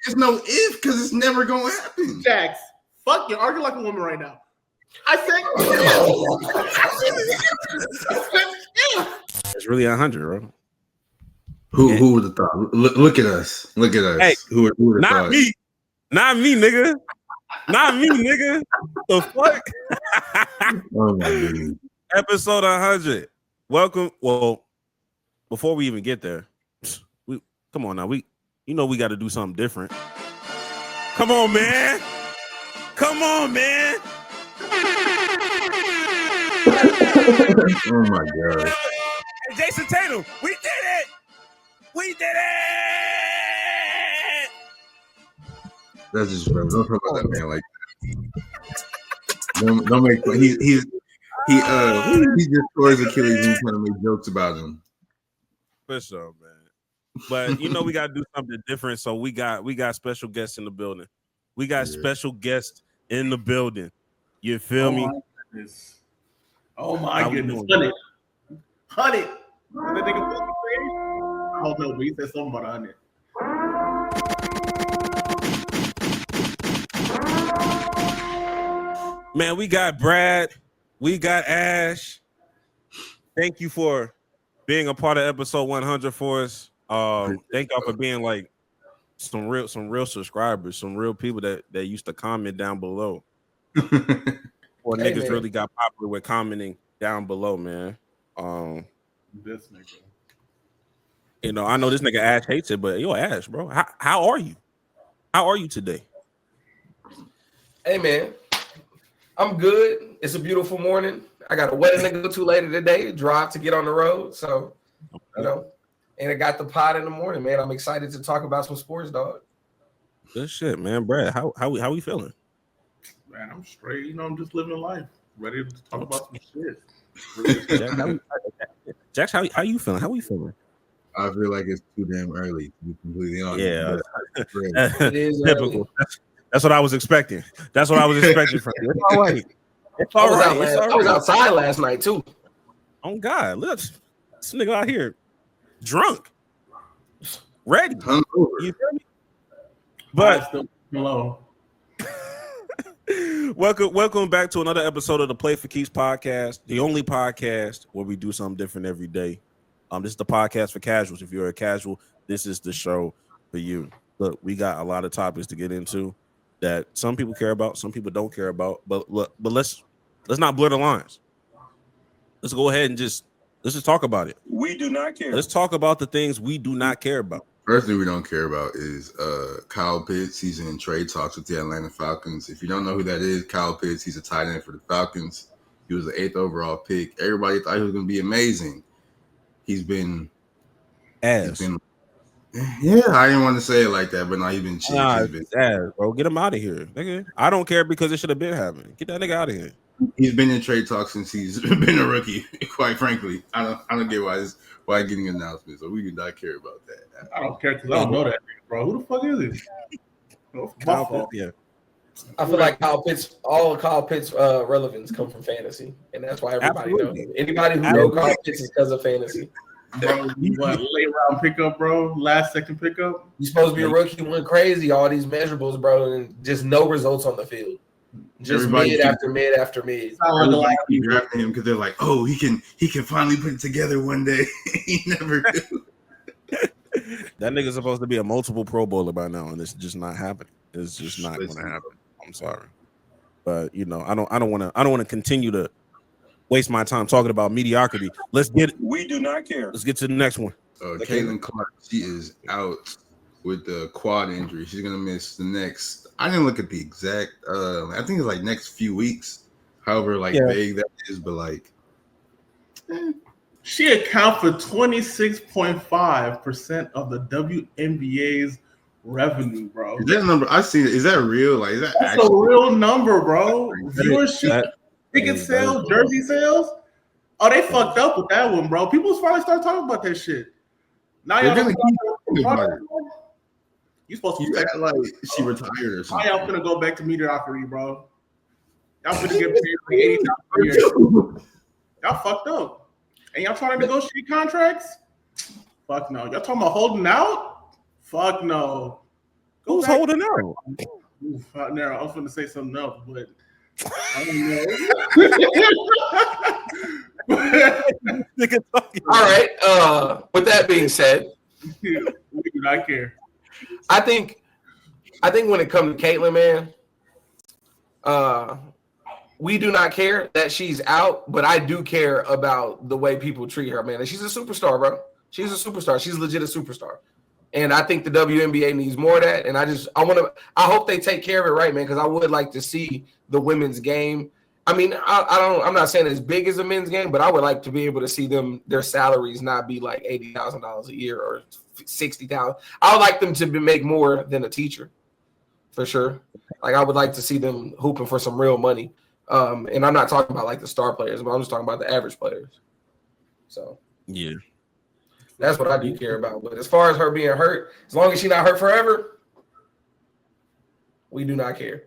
There's no if because it's never gonna happen. Jax, fuck you. Argue like a woman right now. I said, It's really 100, bro. Who would have thought? Look at us. Look at us. Hey, who would have not thought? me. Not me, nigga. Not me, nigga. The fuck? Oh my goodness. Episode 100. Welcome. Well, before we even get there, come on now. We got to do something different. Come on, man. Come on, man. Oh my god. Hey, Jason Tatum, we did it. We did it. That's just don't talk about that man like that. Don't make fun. He just towards Achilles and trying to make jokes about him. For sure, man. But we gotta do something different. So we got special guests in the building. We got special guests in the building. You feel me? Oh my goodness. Honey. That nigga oh no, but he said something about 100. Man, we got Brad, we got Ash. Thank you for being a part of episode 100 for us. Thank y'all for being like some real subscribers, some real people that used to comment down below. Or niggas man. Really got popular with commenting down below, man. This nigga. I know this nigga Ash hates it, but yo, Ash, bro, how are you? How are you today? Hey, man, I'm good. It's a beautiful morning. I got a wedding to go to later today, drive to get on the road. So, and I got the pod in the morning, man. I'm excited to talk about some sports, dog. Good shit, man. Brad, how we feeling? Man, I'm straight. I'm just living life. Ready to talk about some shit. Jax, how you feeling? How we feeling? I feel like it's too damn early to be completely honest. Yeah, it is typical. That's what I was expecting. That's what I was expecting from you. It's all right. It's all right. I was outside last night too. Oh God, look, this nigga out here drunk, ready. You feel me? But welcome back to another episode of the Play for Keeps podcast, the only podcast where we do something different every day. This is the podcast for casuals. If you're a casual, this is the show for you. Look, we got a lot of topics to get into that some people care about, some people don't care about. But let's not blur the lines. Let's go ahead and let's just talk about it. We do not care. Let's talk about the things we do not care about. First thing we don't care about is Kyle Pitts. He's in trade talks with the Atlanta Falcons. If you don't know who that is, Kyle Pitts, he's a tight end for the Falcons. He was the 8th overall pick. Everybody thought he was going to be amazing. He's been ass. Yeah, I didn't want to say it like that, but no, he's been cheap. Nah, he's been ass, bro. Get him out of here, nigga. I don't care because it should have been happening. Get that nigga out of here. He's been in trade talks since he's been a rookie. Quite frankly, I don't get why getting announcements. So we do not care about that. I don't care because I don't know that nigga, bro. Who the fuck is he? Yeah. I feel like all Kyle Pitts relevance come from fantasy, and that's why everybody knows. Anybody who knows Kyle Pitts is because of fantasy. Bro, you want late round pickup, bro? Last second pickup? You're supposed to be a rookie, went crazy, all these measurables, bro, and just no results on the field. Just mid after mid after mid. Everybody keep drafting him because they're like, oh, he can finally put it together one day. He never do. That nigga's supposed to be a multiple Pro Bowler by now, and it's just not happening. It's just not going to happen. I'm sorry, but I don't want to continue to waste my time talking about mediocrity. We do not care. Let's get to the next one. Caitlin Clark, she is out with the quad injury. She's gonna miss the next. I didn't look at the exact. I think it's like next few weeks. However, vague that is, but she account for 26.5% of the WNBA's revenue, bro. Is that number? I see it. Is that real? That's actually a real number, bro. Viewership, ticket sales, jersey sales. Oh, they fucked up with that one, bro. People finally start talking about that shit. Now y'all you supposed to act like she retired or something. Now y'all gonna go back to mediocrity, bro. Y'all gonna get paid like $80 a year. Y'all fucked up. And y'all trying to negotiate contracts? Fuck no. Y'all talking about holding out? Fuck no. Who's holding out? Now I was going to say something else, but I don't know. All right. With that being said, we do not care. I think when it comes to Caitlyn, man, we do not care that she's out, but I do care about the way people treat her, man. And she's a superstar, bro. She's a superstar. She's legit a superstar. And I think the WNBA needs more of that. And I hope they take care of it right, man, because I would like to see the women's game. I mean, I'm not saying as big as a men's game, but I would like to be able to see their salaries not be like $80,000 a year or $60,000. I would like them to make more than a teacher, for sure. Like, I would like to see them hooping for some real money. And I'm not talking about like the star players, but I'm just talking about the average players. So yeah, that's what I do care about. But as far as her being hurt, as long as she's not hurt forever, we do not care.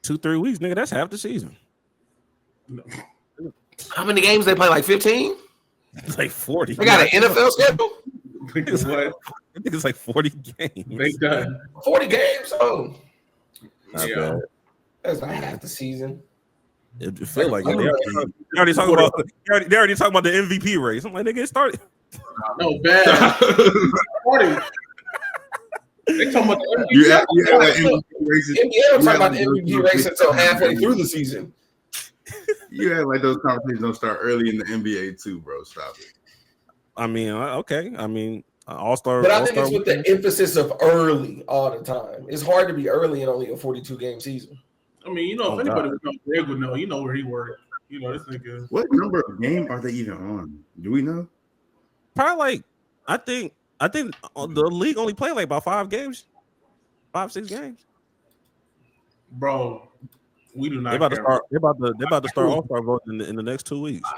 2-3 weeks, nigga. That's half the season. No. How many games they play? Like 15? It's like 40. They got an NFL schedule? I think it's like 40 games. They done 40 games? Oh, Not yeah. bad. that's not half the season. It feel like they already talking about the MVP race. I'm like, nigga, it started. No bad. 40. They talking about the MVP. You have like MVP races. NBA don't talk about the MVP race until halfway through the season. You have like those conversations don't start early in the NBA too, bro. Stop it. I mean, okay. I mean, All-Star. But I think it's All-Star with the emphasis of early all the time. It's hard to be early in only a 42-game season. I mean, if anybody would know, Greg would know. You know where he worked. This nigga. What number of games are they even on? Do we know? Probably like I think the league only played like about 5 games, 5-6 games. Bro, we do not. They about care. to start. They about to start All-Star voting in the next 2 weeks.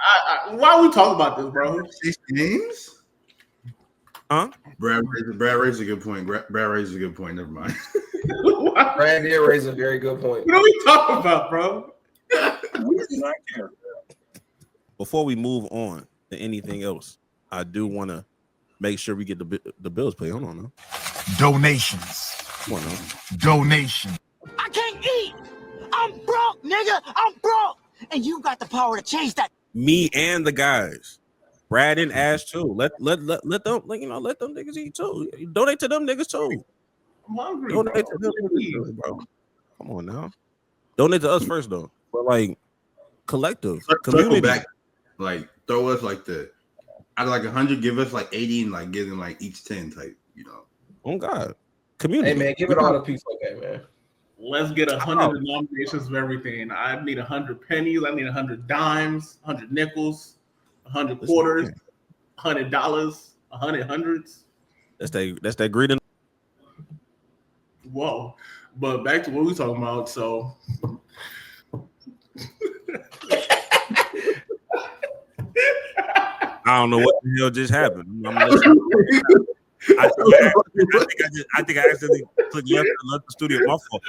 Why are we talking about this, bro? 6 games? Huh? Brad raises a good point. Brad raises a good point. Never mind. Brad did raise a very good point. What are we talking about, bro? We do not care. Before we move on to anything else, I do want to make sure we get the bills paid. Hold on now. Donations. Come on now. Donation. I can't eat. I'm broke, nigga. I'm broke. And you got the power to change that. Me and the guys, Brad and Ash too. Let them, let them niggas eat too. Donate to them niggas too. I'm hungry, Donate to them niggas too, bro. Come on now. Donate to us first though. But like collective community. Back, like throw us like out of like 100, give us like 80 and like give them like each 10 type. Oh God, community. Hey man, give it all to people, okay, man. Let's get 100 denominations of everything. I need 100 pennies. I need 100 dimes, 100 nickels, 100 quarters, $100, 100 hundreds. That's that greed. Whoa. But back to what we talking about. So I don't know what the hell just happened. I think I accidentally clicked left the studio. My fault.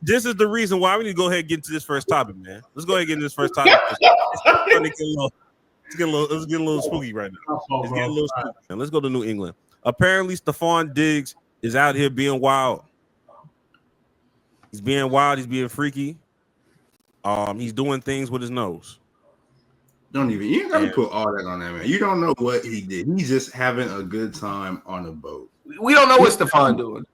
This is the reason why we need to go ahead and get into this first topic, man. Let's go ahead and get into this first topic. It's getting a little spooky right now. It's getting a little spooky. And let's go to New England. Apparently, Stefon Diggs is out here being wild. He's being wild. He's being freaky. He's doing things with his nose. You ain't gotta put all that on that man. You don't know what he did. He's just having a good time on a boat. We don't know what Stefon doing.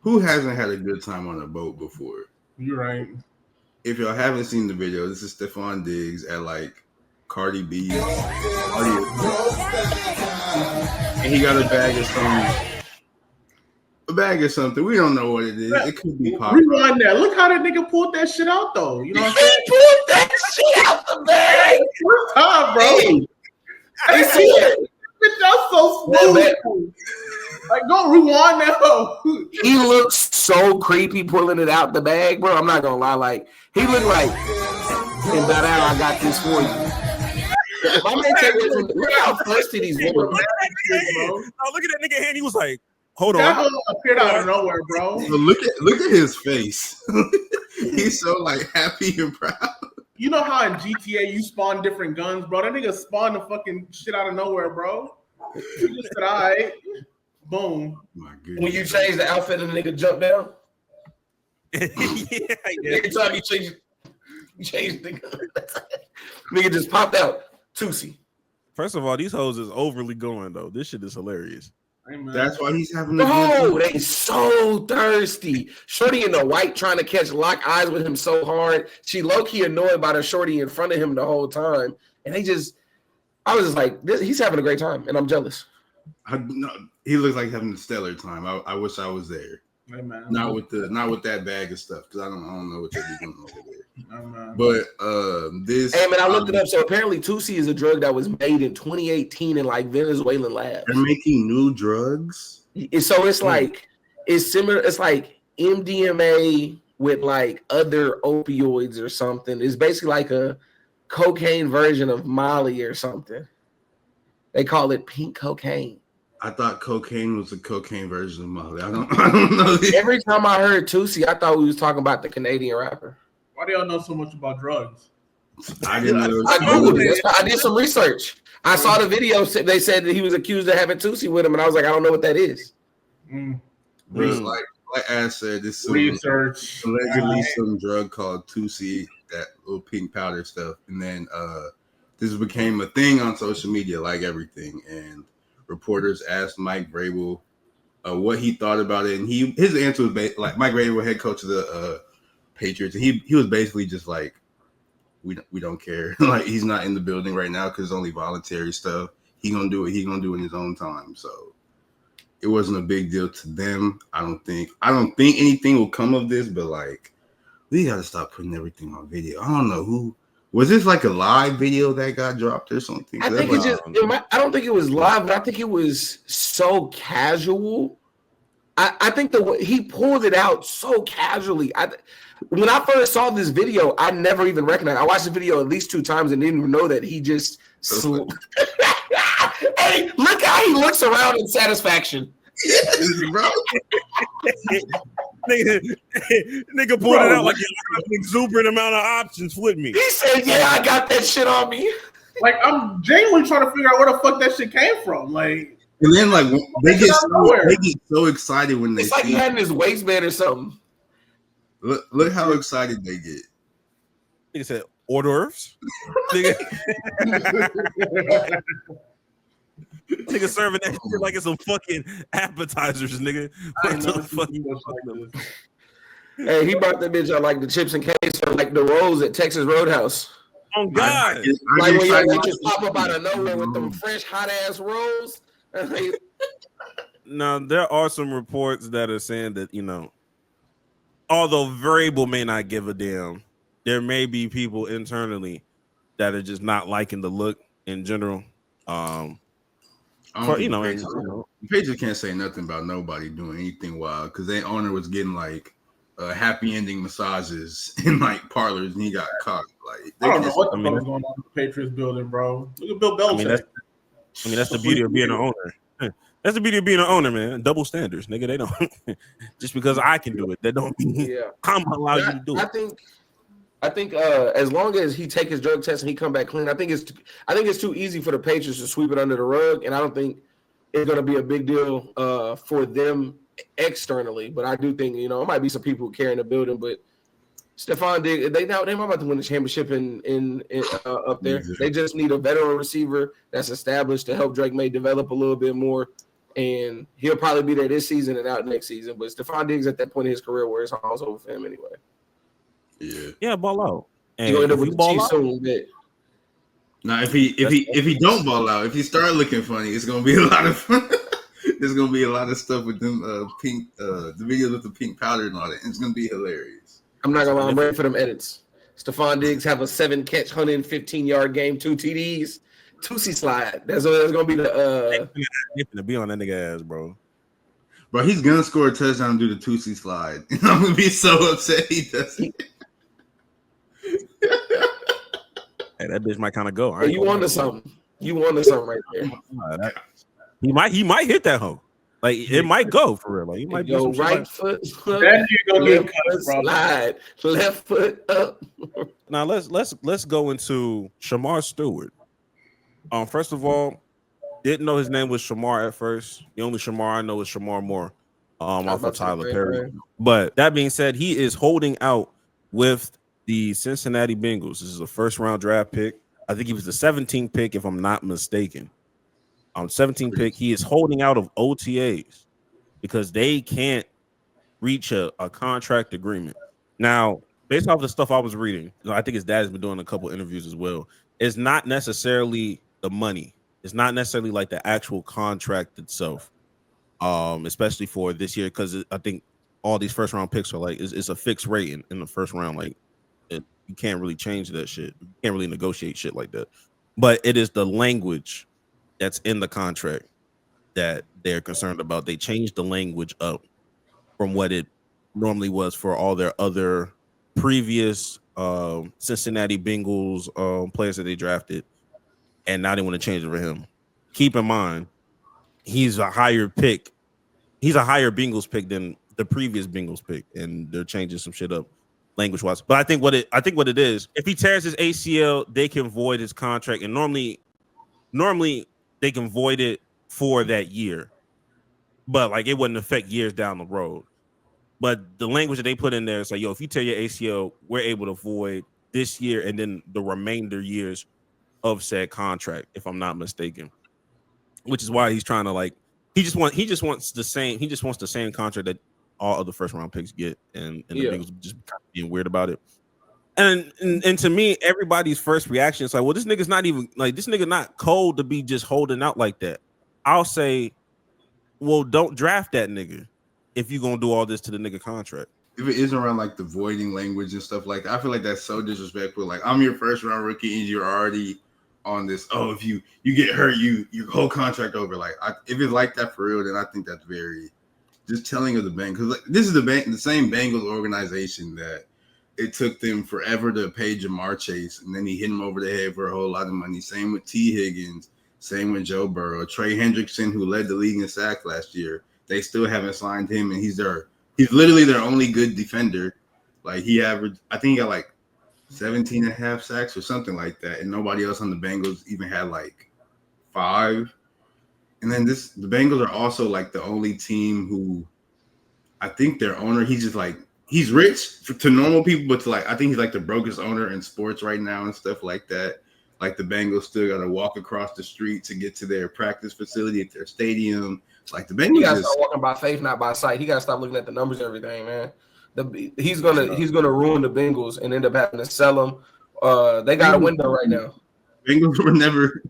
Who hasn't had a good time on a boat before? you're right. If y'all haven't seen the video, this is Stefon Diggs at like Cardi B's party. And he got a bag of something. We don't know what it is. It could be pop. Rewind that. Look how that nigga pulled that shit out, though. You know what I'm saying? He pulled that shit out the bag. First time, bro. I see it. Bitch, that's so smooth. Like, go rewind that. He looks so creepy pulling it out the bag, bro. I'm not gonna lie. Like, he looked like, and by now I got this for you. My man take it from, look how thirsty these women. Look at that nigga hand. He was like, hold That on. hoe appeared out of nowhere, bro. So look at his face. He's so like happy and proud. You know how in GTA you spawn different guns, bro? That nigga spawned the fucking shit out of nowhere, bro. He just said, all right. Boom. My goodness. When you change the outfit and the nigga jump down. Every time you change the nigga just popped out. Tootsie. First of all, these hoes is overly going though. This shit is hilarious. That's why he's having a Oh, they so thirsty. Shorty in the white trying to catch lock eyes with him so hard. She low-key annoyed by the shorty in front of him the whole time. And I was just like, he's having a great time, and I'm jealous. He looks like having a stellar time. I wish I was there. Hey, man. Not with that bag of stuff, because I don't know what they're doing over there. But this. Hey man, I looked it up. So apparently, Tootsie is a drug that was made in 2018 in like Venezuelan labs. They're making new drugs. So it's like it's similar. It's like MDMA with like other opioids or something. It's basically like a cocaine version of Molly or something. They call it pink cocaine. I thought cocaine was a cocaine version of Molly. I don't know. Every time I heard Tootsie, I thought we was talking about the Canadian rapper. Why do y'all know so much about drugs? I didn't know. I googled it. I did some research. I saw the video. They said that he was accused of having Tootsie with him, and I was like, I don't know what that is. Like Ash said, this research allegedly some drug called Tootsie, that little pink powder stuff, and then this became a thing on social media, like everything. And reporters asked Mike Vrabel what he thought about it, and his answer was like Mike Vrabel, head coach of the Patriots, and he was basically just like, we don't care. Like, he's not in the building right now because it's only voluntary stuff. He gonna do it. He gonna do it in his own time. So it wasn't a big deal to them. I don't think anything will come of this, but like, we gotta stop putting everything on video. I don't know who was this, like a live video that got dropped or something. I think I don't think it was live, but I think it was so casual. I think the way he pulled it out so casually. When I first saw this video, I never even recognized. I watched the video at least 2 times and didn't even know that he just. Hey, look how he looks around in satisfaction. Bro. nigga pulled it out like an exuberant amount of options with me. He said, "Yeah, I got that shit on me." Like, I'm genuinely trying to figure out where the fuck that shit came from. Like, and then like they get so excited when they. It's like he had in his waistband or something. Look how excited they get. Nigga said hors d'oeuvres. Nigga serving that shit like it's some fucking appetizers, nigga. Hey, he brought that bitch out like the chips and queso, like the rolls at Texas Roadhouse. Oh God! Like when your bitches pop up out of nowhere with them fresh hot ass rolls. Now there are some reports that are saying that, although Vrabel may not give a damn, there may be people internally that are just not liking the look in general. Patriots can't say nothing about nobody doing anything wild because their owner was getting like happy ending massages in like parlors, and he got caught. Like, I don't know what the fuck is going on in the Patriots building, bro. Look at Bill Belichick. That's the beauty of being an owner. That's the beauty of being an owner, man. Double standards, nigga. They don't just because I can do it, that don't mean I'm allowed you to do it. I think as long as he take his drug test and he come back clean, I think it's too easy for the Patriots to sweep it under the rug, and I don't think it's going to be a big deal for them externally. But I do think it might be some people who care in the building. But Stefon Diggs, they might about to win the championship in up there. They just need a veteran receiver that's established to help Drake May develop a little bit more, and he'll probably be there this season and out next season. But Stefon Diggs at that point in his career where it's almost over for him anyway. Yeah, ball out. And he'll end up with the Chiefs soon. Now, if he don't ball out, if he start looking funny, it's gonna be a lot of fun. There's gonna be a lot of stuff with them pink the videos with the pink powder and all that. It's gonna be hilarious. I'm not gonna lie, I'm ready for them edits. Stefon Diggs have a 7-catch, 115-yard game, 2 TDs, Tootsie slide. That's gonna be the to be on that nigga ass, bro. Bro, he's gonna score a touchdown and do the Tootsie slide. I'm gonna be so upset he does it. Hey, that bitch might kind of go. You wanted something. You wanted something right there. He might hit that hoe. Like it might go for real. Like he might go right foot. Then you go left foot slide. Left foot up. Now let's go into Shemar Stewart. First of all, Didn't know his name was Shemar at first. The only Shemar I know is Shemar Moore, off of Tyler Perry. But that being said, he is holding out with the Cincinnati Bengals. This is a first-round draft pick. I think he was the 17th pick, if I'm not mistaken. 17th pick. He is holding out of OTAs because they can't reach a contract agreement. Now, based off the stuff I was reading, I think his dad has been doing a couple interviews as well. It's not necessarily the money. It's not necessarily like the actual contract itself, especially for this year, because I think all these first round picks are like it's a fixed rate in the first round. Like you can't really change that shit. You can't really negotiate shit like that. But it is the language that's in the contract that they're concerned about. They changed the language up from what it normally was for all their other previous Cincinnati Bengals players that they drafted. And now they want to change it for him. Keep in mind, he's a higher pick. He's a higher Bengals pick than the previous Bengals pick, and they're changing some shit up language-wise. But I think what it is, if he tears his ACL, they can void his contract, and normally they can void it for that year, but like it wouldn't affect years down the road. But the language that they put in there is like, yo, if you tear your ACL, we're able to void this year and then the remainder years of said contract, if I'm not mistaken, which is why he's trying to like he just wants the same contract that all other first round picks get, and the Bengals just kind of being weird about it. And to me, everybody's first reaction is like, well, this nigga's not even like this nigga not cold to be just holding out like that. I'll say, well, don't draft that nigga if you're gonna do all this to the nigga contract. If it isn't around like the voiding language and stuff like that, I feel like that's so disrespectful. Like I'm your first round rookie and you're already on this. Oh, if you get hurt, your whole contract over. Like if it's like that for real, then I think that's very just telling of the bank, because like, this is the same Bengals organization that it took them forever to pay Jamar Chase, and then he hit him over the head for a whole lot of money. Same with T. Higgins, same with Joe Burrow, Trey Hendrickson, who led the league in sacks last year. They still haven't signed him, and he's literally their only good defender. Like he averaged, I think he got like 17 and a half sacks or something like that, and nobody else on the Bengals even had like 5. And then the Bengals are also like the only team who I think their owner, he's just like, he's rich to normal people, but to like, I think he's like the brokest owner in sports right now and stuff like that. Like the Bengals still got to walk across the street to get to their practice facility at their stadium. Like the Bengals, he got to start walking by faith, not by sight. He got to stop looking at the numbers and everything, man. He's gonna ruin the Bengals and end up having to sell them. They got a window right now. Bengals were never.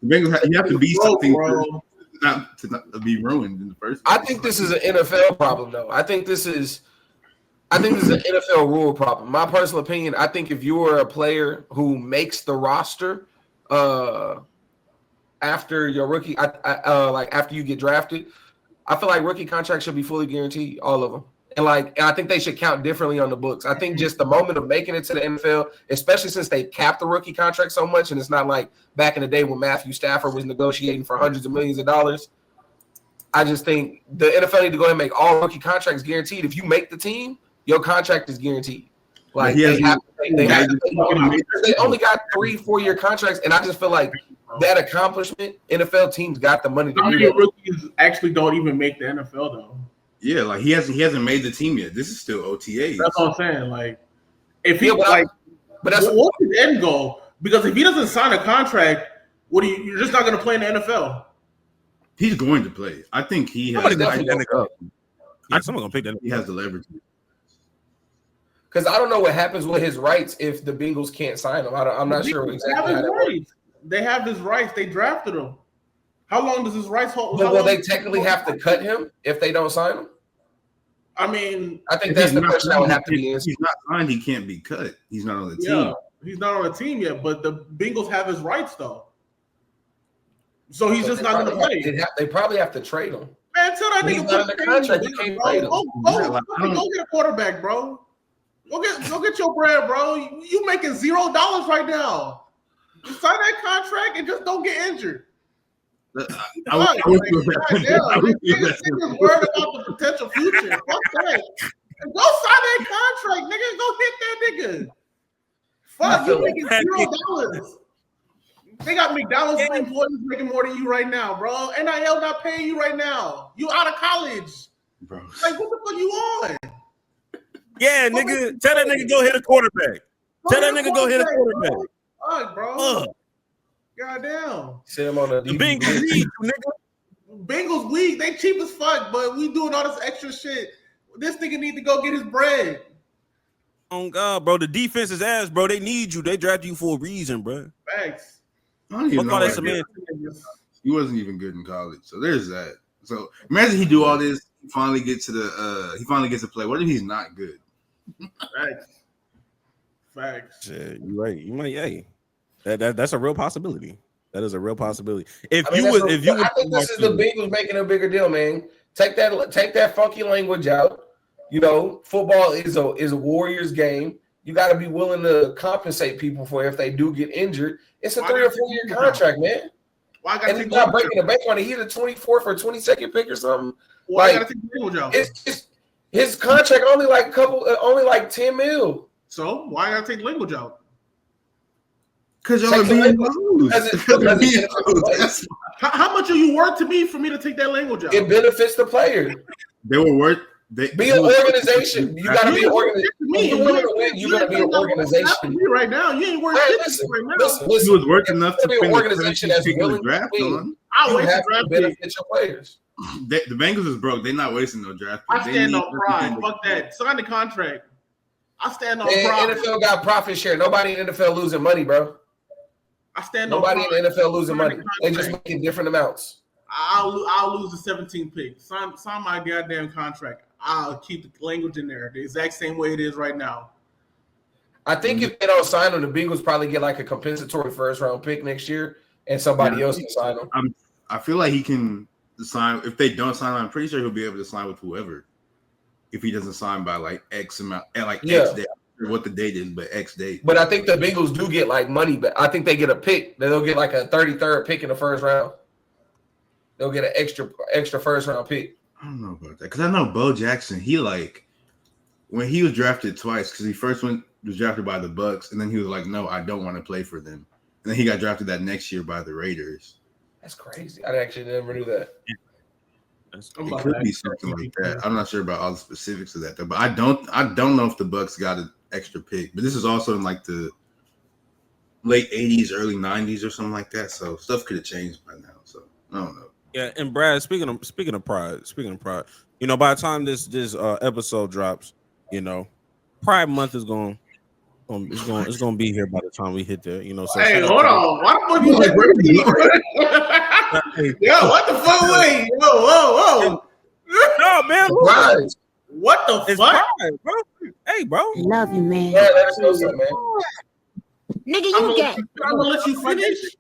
The Bengals you have to be something for not to be ruined in the first place. I think this is an NFL problem, though. I think this is an NFL rule problem. My personal opinion, I think if you are a player who makes the roster after your rookie, like after you get drafted, I feel like rookie contracts should be fully guaranteed, all of them. And I think they should count differently on the books. I think just the moment of making it to the NFL, especially since they capped the rookie contract so much, and it's not like back in the day when Matthew Stafford was negotiating for hundreds of millions of dollars. I just think the NFL need to go ahead and make all rookie contracts guaranteed. If you make the team, your contract is guaranteed. Like they only got 3-4 year contracts, and I just feel like that accomplishment, NFL teams got the money to do that. Rookies actually don't even make the NFL though. Yeah, like he hasn't made the team yet. This is still OTAs. That's what I'm saying. Like, if he what's his end goal? Because if he doesn't sign a contract, you're just not going to play in the NFL. He's going to play. I think he has. Someone's gonna pick that. He has the leverage. Because I don't know what happens with his rights if the Bengals can't sign him. I'm not sure exactly how that works. They have his rights. They drafted him. How long does his rights hold? But will they technically have to cut him if they don't sign him? I mean, I think that's the question that would have to be answered. He's not signed. He can't be cut. He's not on the team. Yeah, he's not on the team yet, but the Bengals have his rights though. So he's just not going to play. They probably have to trade him. Man, tell that nigga put the contract. You can't trade him. Go get a quarterback, bro. Go get your bread, bro. You making $0 right now. Just sign that contract and just don't get injured. I was worried about the potential future. Fuck that. Go sign that contract, nigga. Go hit that nigga. Fuck, you making $0. They got McDonald's employees making more than you right now, bro. NIL not paying you right now. You out of college, bro. Like, what the fuck you on? Yeah, nigga. Tell that nigga go hit a quarterback. Tell that nigga go hit a quarterback. All right, bro. Goddamn. Sit him on the Bengals need you, nigga. Bengals weak. They cheap as fuck, but we doing all this extra shit. This nigga need to go get his bread. Oh God, bro. The defense is ass, bro. They need you. They drafted you for a reason, bro. Thanks. I don't even know. He wasn't even good in college, so there's that. So imagine he do all this. He finally gets to play. What if he's not good? Facts. Yeah, you're right. You might. Hey, that's a real possibility. That is a real possibility. I think this is the Bengals making a bigger deal, man. Take that funky language out. You know, football is a Warriors game. You got to be willing to compensate people for if they do get injured. It's a 3 or 4 year contract, man. And he's not breaking the bank on it. He's a 24th or 22nd pick or something. Why gotta take the language out? It's his contract only like 10 mil. So why gotta take the language out? Because y'all are being lose. How much are you worth to me for me to take that language out? It benefits the player. They were worth. Be an organization. You gotta be an organization. You gotta be an organization. Right now, you ain't worth shit right now. Listen, he was worth enough to be an organization that's willing draft on. You have to benefit your players. The Bengals is broke. They're not wasting no draft. I stand on pride. Fuck that. Sign the contract. I stand on pride. NFL got profit share. Nobody in the NFL losing money, bro. I stand on Nobody in the NFL losing money. They just making different amounts. I'll lose the 17th pick. Sign my goddamn contract. I'll keep the language in there the exact same way it is right now. I think if they don't sign him, the Bengals probably get like a compensatory first round pick next year, and somebody else can sign him. I feel like he can sign. If they don't sign him, I'm pretty sure he'll be able to sign with whoever. If he doesn't sign by like X amount, X day, what the date is, but X date. But I think the Bengals do get like money back. I think they get a pick. They'll get like a 33rd pick in the first round. They'll get an extra first round pick. I don't know about that because I know Bo Jackson. He like when he was drafted twice because he first was drafted by the Bucks and then he was like, no, I don't want to play for them. And then he got drafted that next year by the Raiders. That's crazy. I actually never knew that. It could be something like that. I'm not sure about all the specifics of that though, but I don't know if the Bucks got an extra pick. But this is also in like the late 80s, early 90s or something like that. So stuff could have changed by now. So I don't know. Yeah, and Brad, speaking of pride, you know, by the time this episode drops, you know, Pride Month is going to be here by the time we hit there. You know, so hey, hold on, why the fuck you like yo, what the fuck? Wait, whoa. No, man, right. What the fuck, pride, bro? Hey, bro, love you, man. Yeah, let us know something, man. Nigga, you gay. I'm gonna let you finish.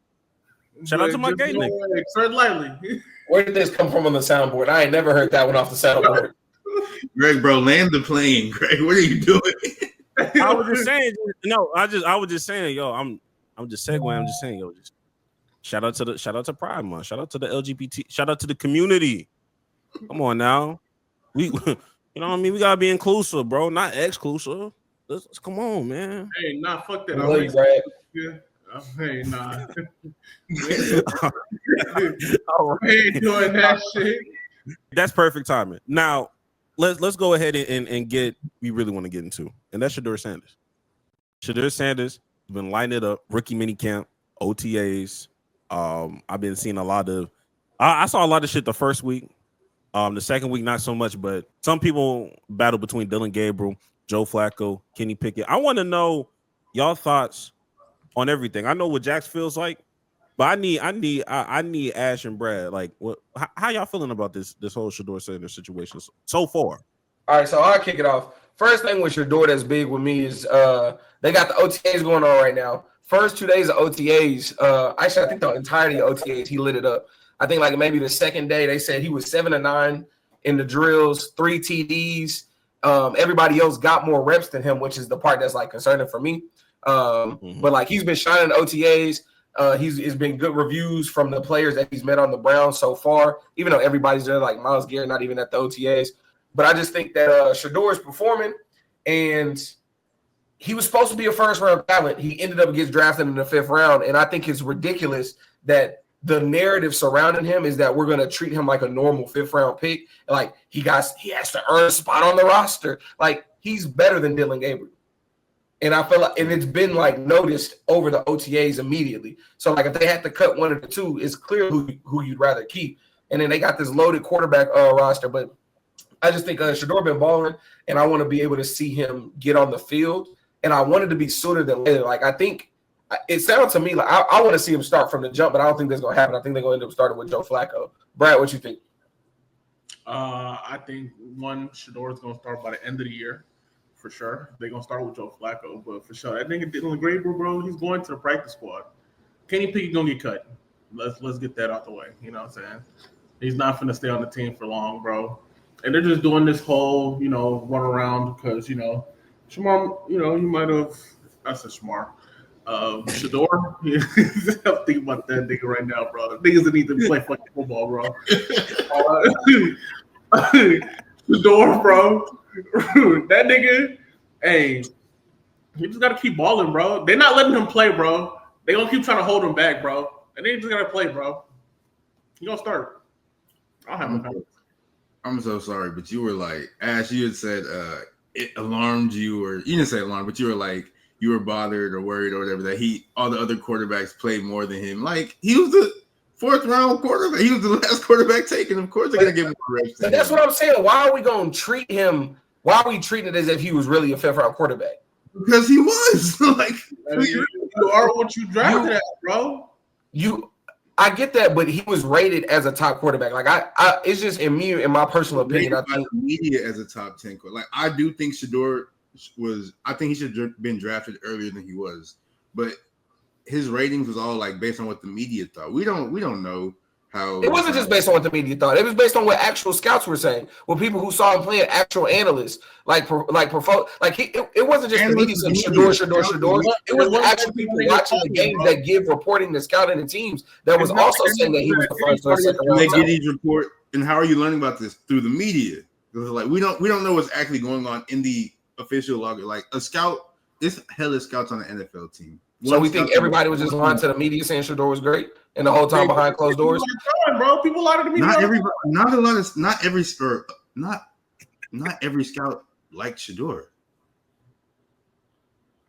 Shout out to my gay nigga. Tread lightly. Where did this come from on the soundboard? I ain't never heard that one off the soundboard. Greg, bro, land the plane. Greg, what are you doing? I was just saying, I was just saying, yo, I'm just segueing. I'm just saying, yo, just shout out to Pride Month. Shout out to the LGBT. Shout out to the community. Come on now, you know what I mean? We gotta be inclusive, bro, not exclusive. Let's come on, man. Hey, nah, fuck that. Yeah. Hey, nah. I ain't doing that shit. That's perfect timing. Now, let's go ahead and get we really want to get into, and that's Shedeur Sanders. Shedeur Sanders has been lining it up, rookie minicamp, OTAs. I've been seeing a lot of. I saw a lot of shit the first week. The second week, not so much, but some people battle between Dylan Gabriel, Joe Flacco, Kenny Pickett. I want to know y'all thoughts on everything. I know what Jax feels like, but I need Ash and Brad. Like, how y'all feeling about this whole Shedeur Sanders situation so far? All right, so I'll kick it off. First thing with Shedeur that's big with me is they got the OTAs going on right now. First 2 days of OTAs, actually I think the entirety of OTAs, he lit it up. I think like maybe the second day they said he was 7-9 in the drills, 3 TDs. Everybody else got more reps than him, which is the part that's like concerning for me. But like he's been shining OTAs. It's been good reviews from the players that he's met on the Browns so far, even though everybody's there, like Myles Garrett, not even at the OTAs. But I just think that Shedeur is performing, and he was supposed to be a first-round talent. He ended up getting drafted in the 5th round, and I think it's ridiculous that the narrative surrounding him is that we're going to treat him like a normal 5th-round pick. Like, he has to earn a spot on the roster. Like, he's better than Dylan Gabriel. And I feel like, and it's been like noticed over the OTAs immediately. So like if they had to cut one of the two, it's clear who you'd rather keep. And then they got this loaded quarterback roster. But I just think Shedeur been balling, and I want to be able to see him get on the field. And I wanted to be sooner than later. Like I think it sounds to me like I want to see him start from the jump, but I don't think that's gonna happen. I think they're gonna end up starting with Joe Flacco. Brad, what you think? I think Shedeur is gonna start by the end of the year. For sure. They're going to start with Joe Flacco, but for sure. That nigga Dylan Gabriel, bro, he's going to the practice squad. Kenny Pickett's going to get cut. Let's get that out the way. You know what I'm saying? He's not going to stay on the team for long, bro. And they're just doing this whole, run around because, Shemar, he might have – I said Shemar. Shedeur, I'm thinking about that nigga right now, bro. The niggas that need to play fucking football, bro. Shedeur, bro. That nigga, hey, you just gotta keep balling, bro. They're not letting him play, bro. They gonna keep trying to hold him back, bro. And they just gotta play, bro. You gonna start? I'll have him. I'm so sorry, but you were like, Ash, you had said it alarmed you, or you didn't say alarmed, but you were like, you were bothered or worried or whatever that all the other quarterbacks played more than him. Like he was the 4th round quarterback. He was the last quarterback taken. Of course, they're gonna give him more reps. That's what I'm saying. Why are we gonna treat him? Why are we treating it as if he was really a 5th round quarterback? Because he was. Like you are what you drafted at, bro. I get that, but he was rated as a top quarterback. Like it's just in my personal opinion. I think the media as a top 10 quarterback. Like I do think Shedeur was. I think he should have been drafted earlier than he was, but his ratings was all like based on what the media thought. We don't know how. It wasn't just based on what the media thought. It was based on what actual scouts were saying. With people who saw him playing, actual analysts, it wasn't just the media saying Shedeur. It was the actual people watching the games that give reporting to scouting the teams that was also saying that he was the first or second round. They get each report, and how are you learning about this? Through the media. Because like we don't know what's actually going on in the official log. Like a scout, there's hella scouts on the NFL team. So we think everybody was just lying to the media saying Shedeur was great, and the whole time behind closed doors. Bro, people lie to the media. Not every scout liked Shedeur.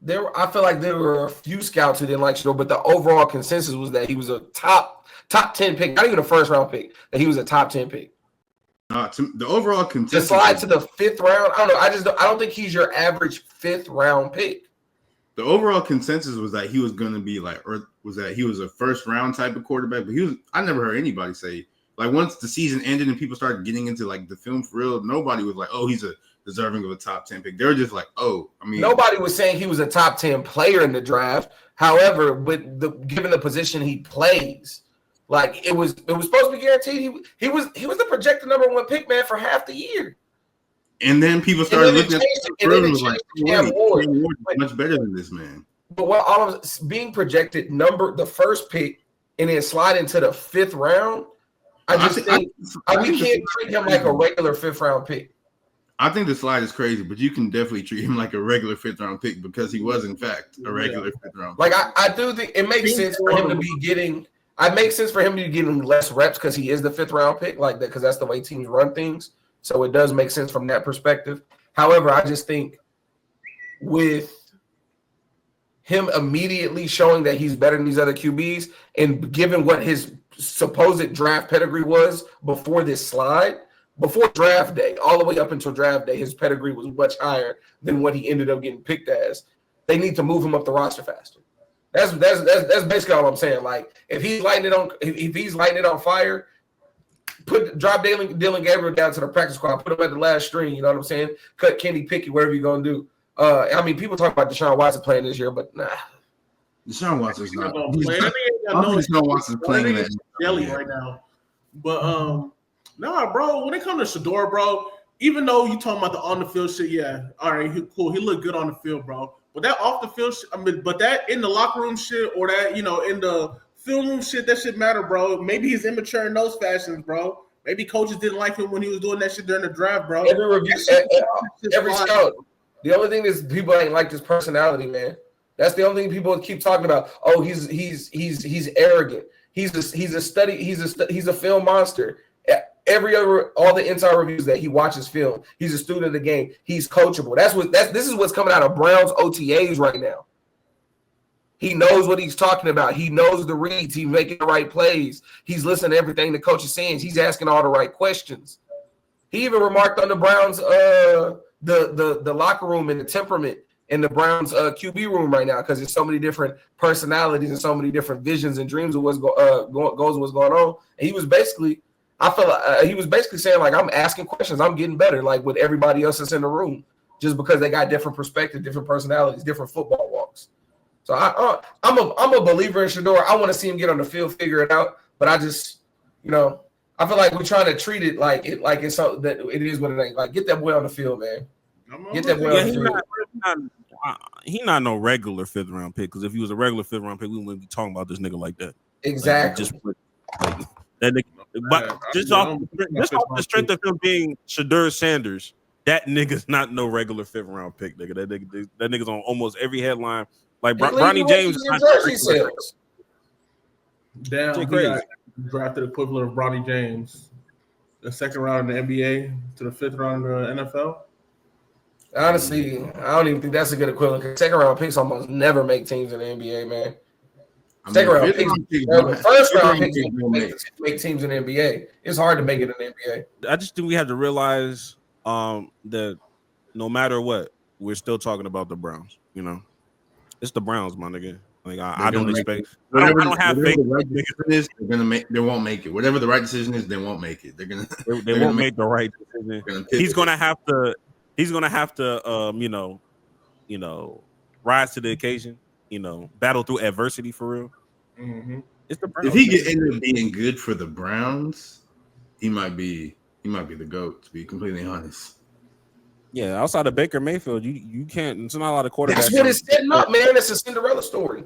I feel like there were a few scouts who didn't like Shedeur, but the overall consensus was that he was a top 10 pick, not even a 1st round pick. That he was a top 10 pick. The overall consensus. To slide to the 5th round, I don't know. I don't think he's your average 5th round pick. The overall consensus was that he was going to be was that he was a 1st round type of quarterback, but I never heard anybody say, like, once the season ended and people started getting into like the film for real, nobody was like, oh, he's a deserving of a top 10 pick. They were just like, nobody was saying he was a top 10 player in the draft. However, given the position he plays, like it was supposed to be guaranteed. He was the projected number 1 pick, man, for half the year. And then people started looking at it and was like, Ward is much better than this man. But all of being projected the 1st pick and then slide into the 5th round, I think we can't treat him like a regular 5th round pick. I think the slide is crazy, but you can definitely treat him like a regular 5th round pick because he was in fact a regular 5th round pick. Like I do think it makes sense for him to be getting. It makes sense for him to be getting less reps because he is the 5th round pick, like that, because that's the way teams run things. So it does make sense from that perspective. However, I just think with him immediately showing that he's better than these other QBs, and given what his supposed draft pedigree was before this slide, before draft day, all the way up until draft day, his pedigree was much higher than what he ended up getting picked as. They need to move him up the roster faster. That's basically all I'm saying. Like if he's lighting it on fire, drop Dylan Gabriel down to the practice squad, put him at the last string. You know what I'm saying? Cut Kenny Pickett, whatever you're gonna do. I mean, people talk about Deshaun Watson playing this year, but nah. Deshaun Watson's not. Deshaun Watson's playing that jelly right now. But nah, bro. When it comes to Shedeur, bro, even though you talking about the on the field shit, yeah, all right, cool. He looked good on the field, bro. But that off the field, but that in the locker room shit, or that in the film room shit, that shit matter, bro. Maybe he's immature in those fashions, bro. Maybe coaches didn't like him when he was doing that shit during the draft, bro. Every The only thing is people ain't like his personality, man. That's the only thing people keep talking about. Oh, he's arrogant. He's a film monster. All the inside reviews that he watches film. He's a student of the game. He's coachable. This is what's coming out of Browns OTAs right now. He knows what he's talking about. He knows the reads. He's making the right plays. He's listening to everything the coach is saying. He's asking all the right questions. He even remarked on the Browns the locker room and the temperament in the Browns QB room right now because there's so many different personalities and so many different visions and dreams of what's going on. And he was basically, I feel like he was basically saying like, I'm asking questions, I'm getting better, like with everybody else that's in the room, just because they got different perspectives, different personalities, different football walks. So I'm a believer in Shedeur. I want to see him get on the field, figure it out. But I just, I feel like we're trying to treat it like it's something that it is what it ain't. Like, get that boy on the field, man. Get that boy on the field. He's not no regular 5th round pick, because if he was a regular 5th round pick, we wouldn't be talking about this nigga like that. Exactly. That nigga, but just off the strength of him being Shedeur Sanders, that nigga's not no regular 5th round pick, nigga. That nigga's on almost every headline. Like Bronny James is not jersey sales. Damn, he got drafted equivalent of Bronny James, the 2nd round in the NBA to the 5th round in the NFL. Honestly, I don't even think that's a good equivalent. 2nd round picks almost never make teams in the NBA, man. 2nd round picks, first round picks make teams in the NBA. It's hard to make it in the NBA. I just think we have to realize that no matter what, we're still talking about the Browns. It's the Browns, my nigga. Like I don't expect. I don't have faith. The right decision is, they won't make it. Whatever the right decision is, they won't make it. They won't make the right decision. He's gonna have to. Rise to the occasion. Battle through adversity for real. Mm-hmm. It's the Browns. If he could end up being good for the Browns, he might be the GOAT. To be completely honest. Yeah, outside of Baker Mayfield, you can't. It's not a lot of quarterbacks. That's what it's setting up, man. It's a Cinderella story.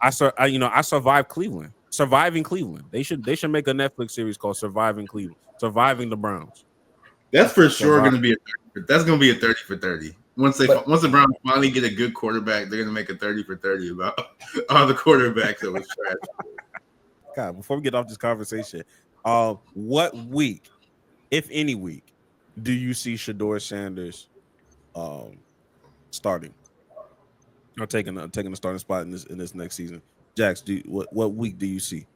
I survived Cleveland. Surviving Cleveland. They should make a Netflix series called Surviving Cleveland. Surviving the Browns. That's for sure going to be that's going to be a 30 for 30. Once the Browns finally get a good quarterback, they're going to make a 30 for 30 about all the quarterbacks that was trash. God, before we get off this conversation, what week, if any week, do you see Shedeur Sanders starting or taking a starting spot in this next season? Jax, what week do you see?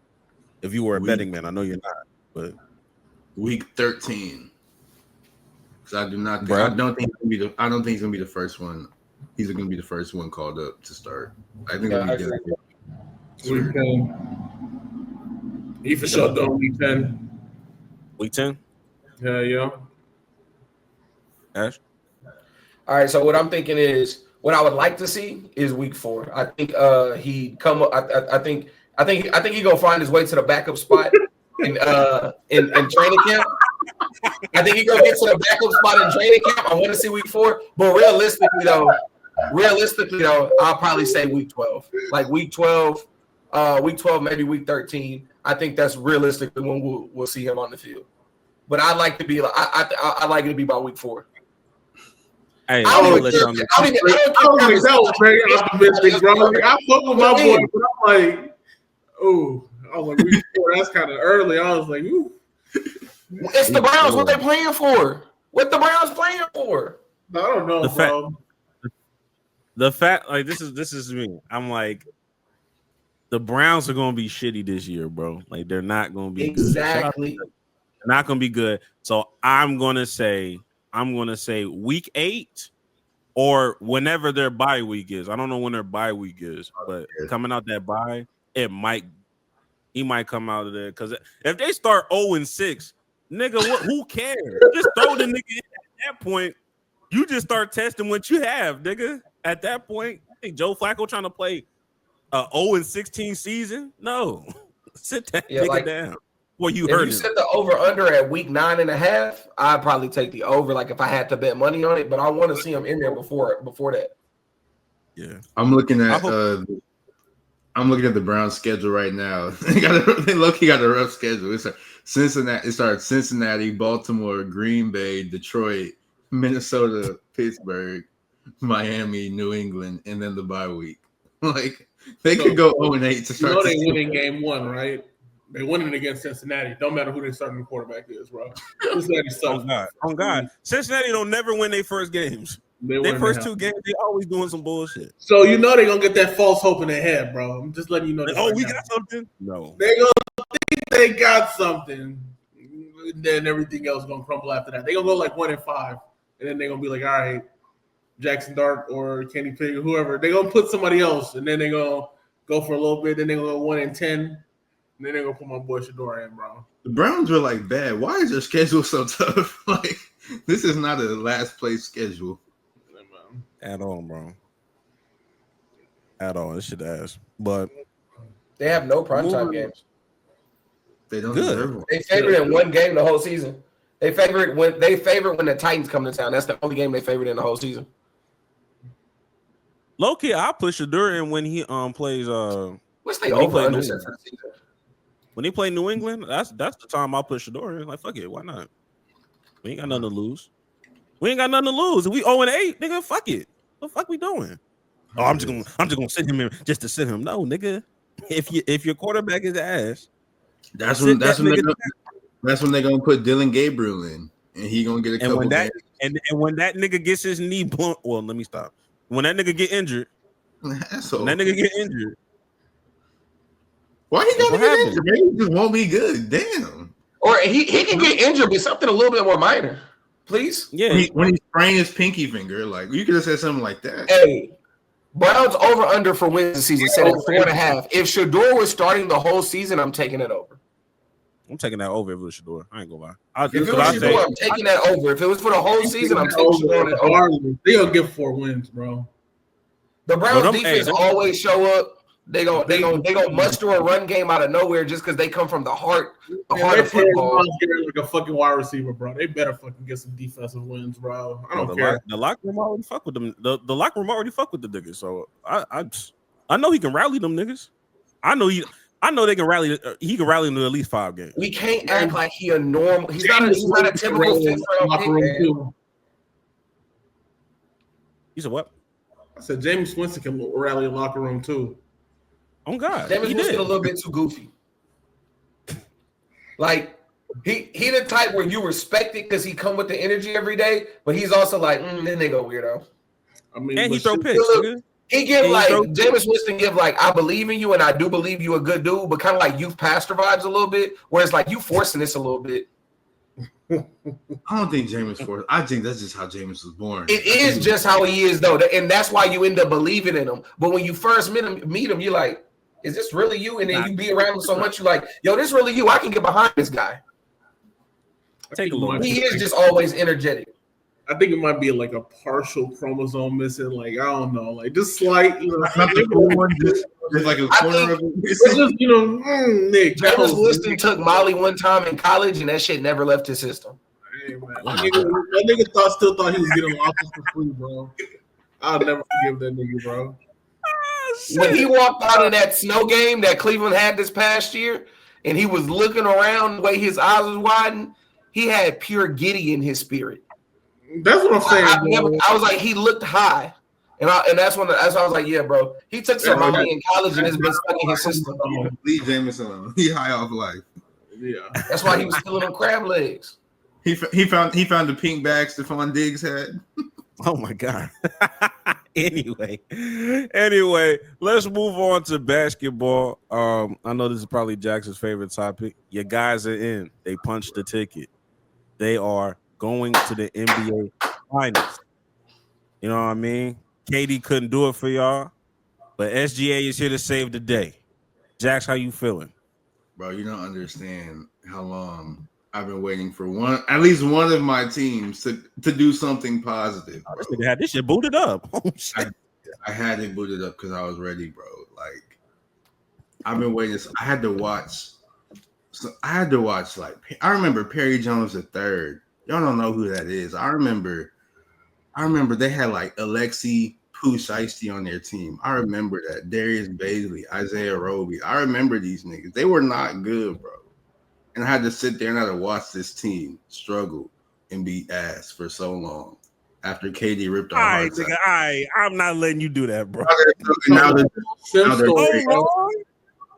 If you were a betting man, I know you're not, but week 13. Because I don't think he's gonna be the first one. He's going to be the first one called up to start. I think it'll be week 10. He for sure done week 10. Week 10? Yeah. Ash? All right, so what I'm thinking is, what I would like to see is week 4. I think he come up. I think he gonna find his way to the backup spot in training camp. I think he gonna get to the backup spot in training camp. I want to see week 4, but realistically though, I'll probably say week 12. Like week 12, maybe week 13. I think that's realistically when we'll see him on the field. But I'd like to be like I like it to be by week 4. Hey, I don't think that was very optimistic, bro. I fuck with my boy, but I'm like, oh, I was like, week 4, that's kind of early. I was like, ooh. It's the Browns. What they playing for? What the Browns playing for? I don't know, bro. The fact, like this is me. I'm like, the Browns are gonna be shitty this year, bro. Like they're not gonna be exactly. Good. They're not gonna be good. So I'm gonna say week 8 or whenever their bye week is. I don't know when their bye week is, but coming out that bye, he might come out of there because if they start 0-6, nigga, who cares? Just throw the nigga in at that point. You just start testing what you have, nigga. At that point, I think Joe Flacco trying to play a 0-16 season. No, sit that nigga down. Well, if you set the over under at week 9.5, I'd probably take the over. Like if I had to bet money on it, but I want to see him in there before that. Yeah, I'm looking at the Browns schedule right now. They got a rough schedule. It starts Cincinnati, Baltimore, Green Bay, Detroit, Minnesota, Pittsburgh, Miami, New England, and then the bye week. Like they could go 0-8 to start. They winning game 1, right? They winning against Cincinnati. Don't matter who their starting quarterback is, bro. Cincinnati sucks. Oh God. Cincinnati don't never win their first games. Their first 2 games, they always doing some bullshit. So they're gonna get that false hope in their head, bro. I'm just letting you know. We got something. No, they gonna think they got something, and then everything else gonna crumble after that. They gonna go like 1-5, and then they gonna be like, all right, Jackson Dart or Kenny Pickett, or whoever. They gonna put somebody else, and then they gonna go for a little bit. Then they gonna go 1-10, and then they gonna put my boy Shador in, bro. The Browns were like bad. Why is their schedule so tough? Like this is not a last place schedule. At all, bro. At all. This shit ass. But they have no primetime games. They don't deserve one. They favorite in one game the whole season. They favorite when the Titans come to town. That's the only game they favorite in the whole season. Low key, I put Shador in when he plays what's the over under for the season? When he play New England, that's the time I put Shador in. Like, fuck it, why not? We ain't got nothing to lose. We ain't got nothing to lose. If we 0-8, nigga, fuck it. What the fuck we doing? Oh, I'm just gonna sit him in just to sit him. No, nigga. If your quarterback is ass, that's when they're gonna put Dylan Gabriel in, and he gonna get a couple. And when that nigga gets his knee blown, well, let me stop. When that nigga get injured, why he gotta get injured? Maybe he just won't be good. Damn. Or he can get injured, but something a little bit more minor. Please? Yeah. When he sprained his pinky finger, like you could have said something like that. Hey, Browns over under for wins this season set at 4.5. If Shador was starting the whole season, I'm taking it over. I'm taking that over if it was Shador. I ain't gonna lie. If it was Shador, I'm taking that over. If it was for the whole season, I'm taking Shador over. They gonna get 4 wins, bro. The Browns defense always show up. They gonna muster a run game out of nowhere just because they come from the heart of football. Like a fucking wide receiver, bro. They better fucking get some defensive wins, bro. I don't care. The locker room already fuck with them. The locker room already fuck with the niggas. So I know he can rally them niggas. I know they can rally. He can rally them to at least 5 games. We can't act like he a normal. He's not a typical locker room too. You said what? I said James Winston can rally a locker room too. Oh God, James Winston a little bit too goofy. Like he the type where you respect it because he come with the energy every day, but he's also like, then they go weirdo. I mean, and he throw picks. He give James Winston give I believe in you and I do believe you a good dude, but kind of like youth pastor vibes a little bit, where it's like you forcing this a little bit. I don't think Jameis forced. I think that's just how Jameis was born. It is just how he is though, and that's why you end up believing in him. But when you first meet him, you're like, is this really you? And then you be around him so much, you're like, yo, this really you. I can get behind this guy. Take a look. He is just always energetic. I think it might be like a partial chromosome missing. Like, I don't know, like just slight, not the full one, just like a corner of it. It's just, Nick. Jameis Winston took Molly one time in college, and that shit never left his system. Hey, man. That nigga still thought he was getting offers for free, bro. I'll never forgive that nigga, bro. When he walked out of that snow game that Cleveland had this past year, and he was looking around the way his eyes was widening, he had pure giddy in his spirit. That's what I'm saying. I was like, he looked high, and that's when I was like, yeah, bro. He took some money in college and it's been stuck in his system. Leave Jameis alone. He high off life. Yeah, that's why he was stealing them crab legs. He found the pink bag Stefon Diggs had. Oh my God. Anyway, let's move on to basketball. I know this is probably Jackson's favorite topic. Your guys are in. They punched the ticket. They are going to the NBA Finals. You know what I mean? KD couldn't do it for y'all, but SGA is here to save the day. Jax, how you feeling? Bro, you don't understand how long I've been waiting for at least one of my teams to do something positive. This nigga had this shit booted up. Oh, shit. I had it booted up because I was ready, bro. Like, I've been waiting. I had to watch. Like, I remember Perry Jones III. Y'all don't know who that is. I remember they had like Alexi Pooh-Shiesty on their team. I remember that. Darius Baisley, Isaiah Roby. I remember these niggas. They were not good, bro. And I had to sit there and I had to watch this team struggle and be ass for so long. after KD ripped All our right, hearts nigga. out. All right, I'm not letting you do that, bro. Now they're Sim they're story, great. bro.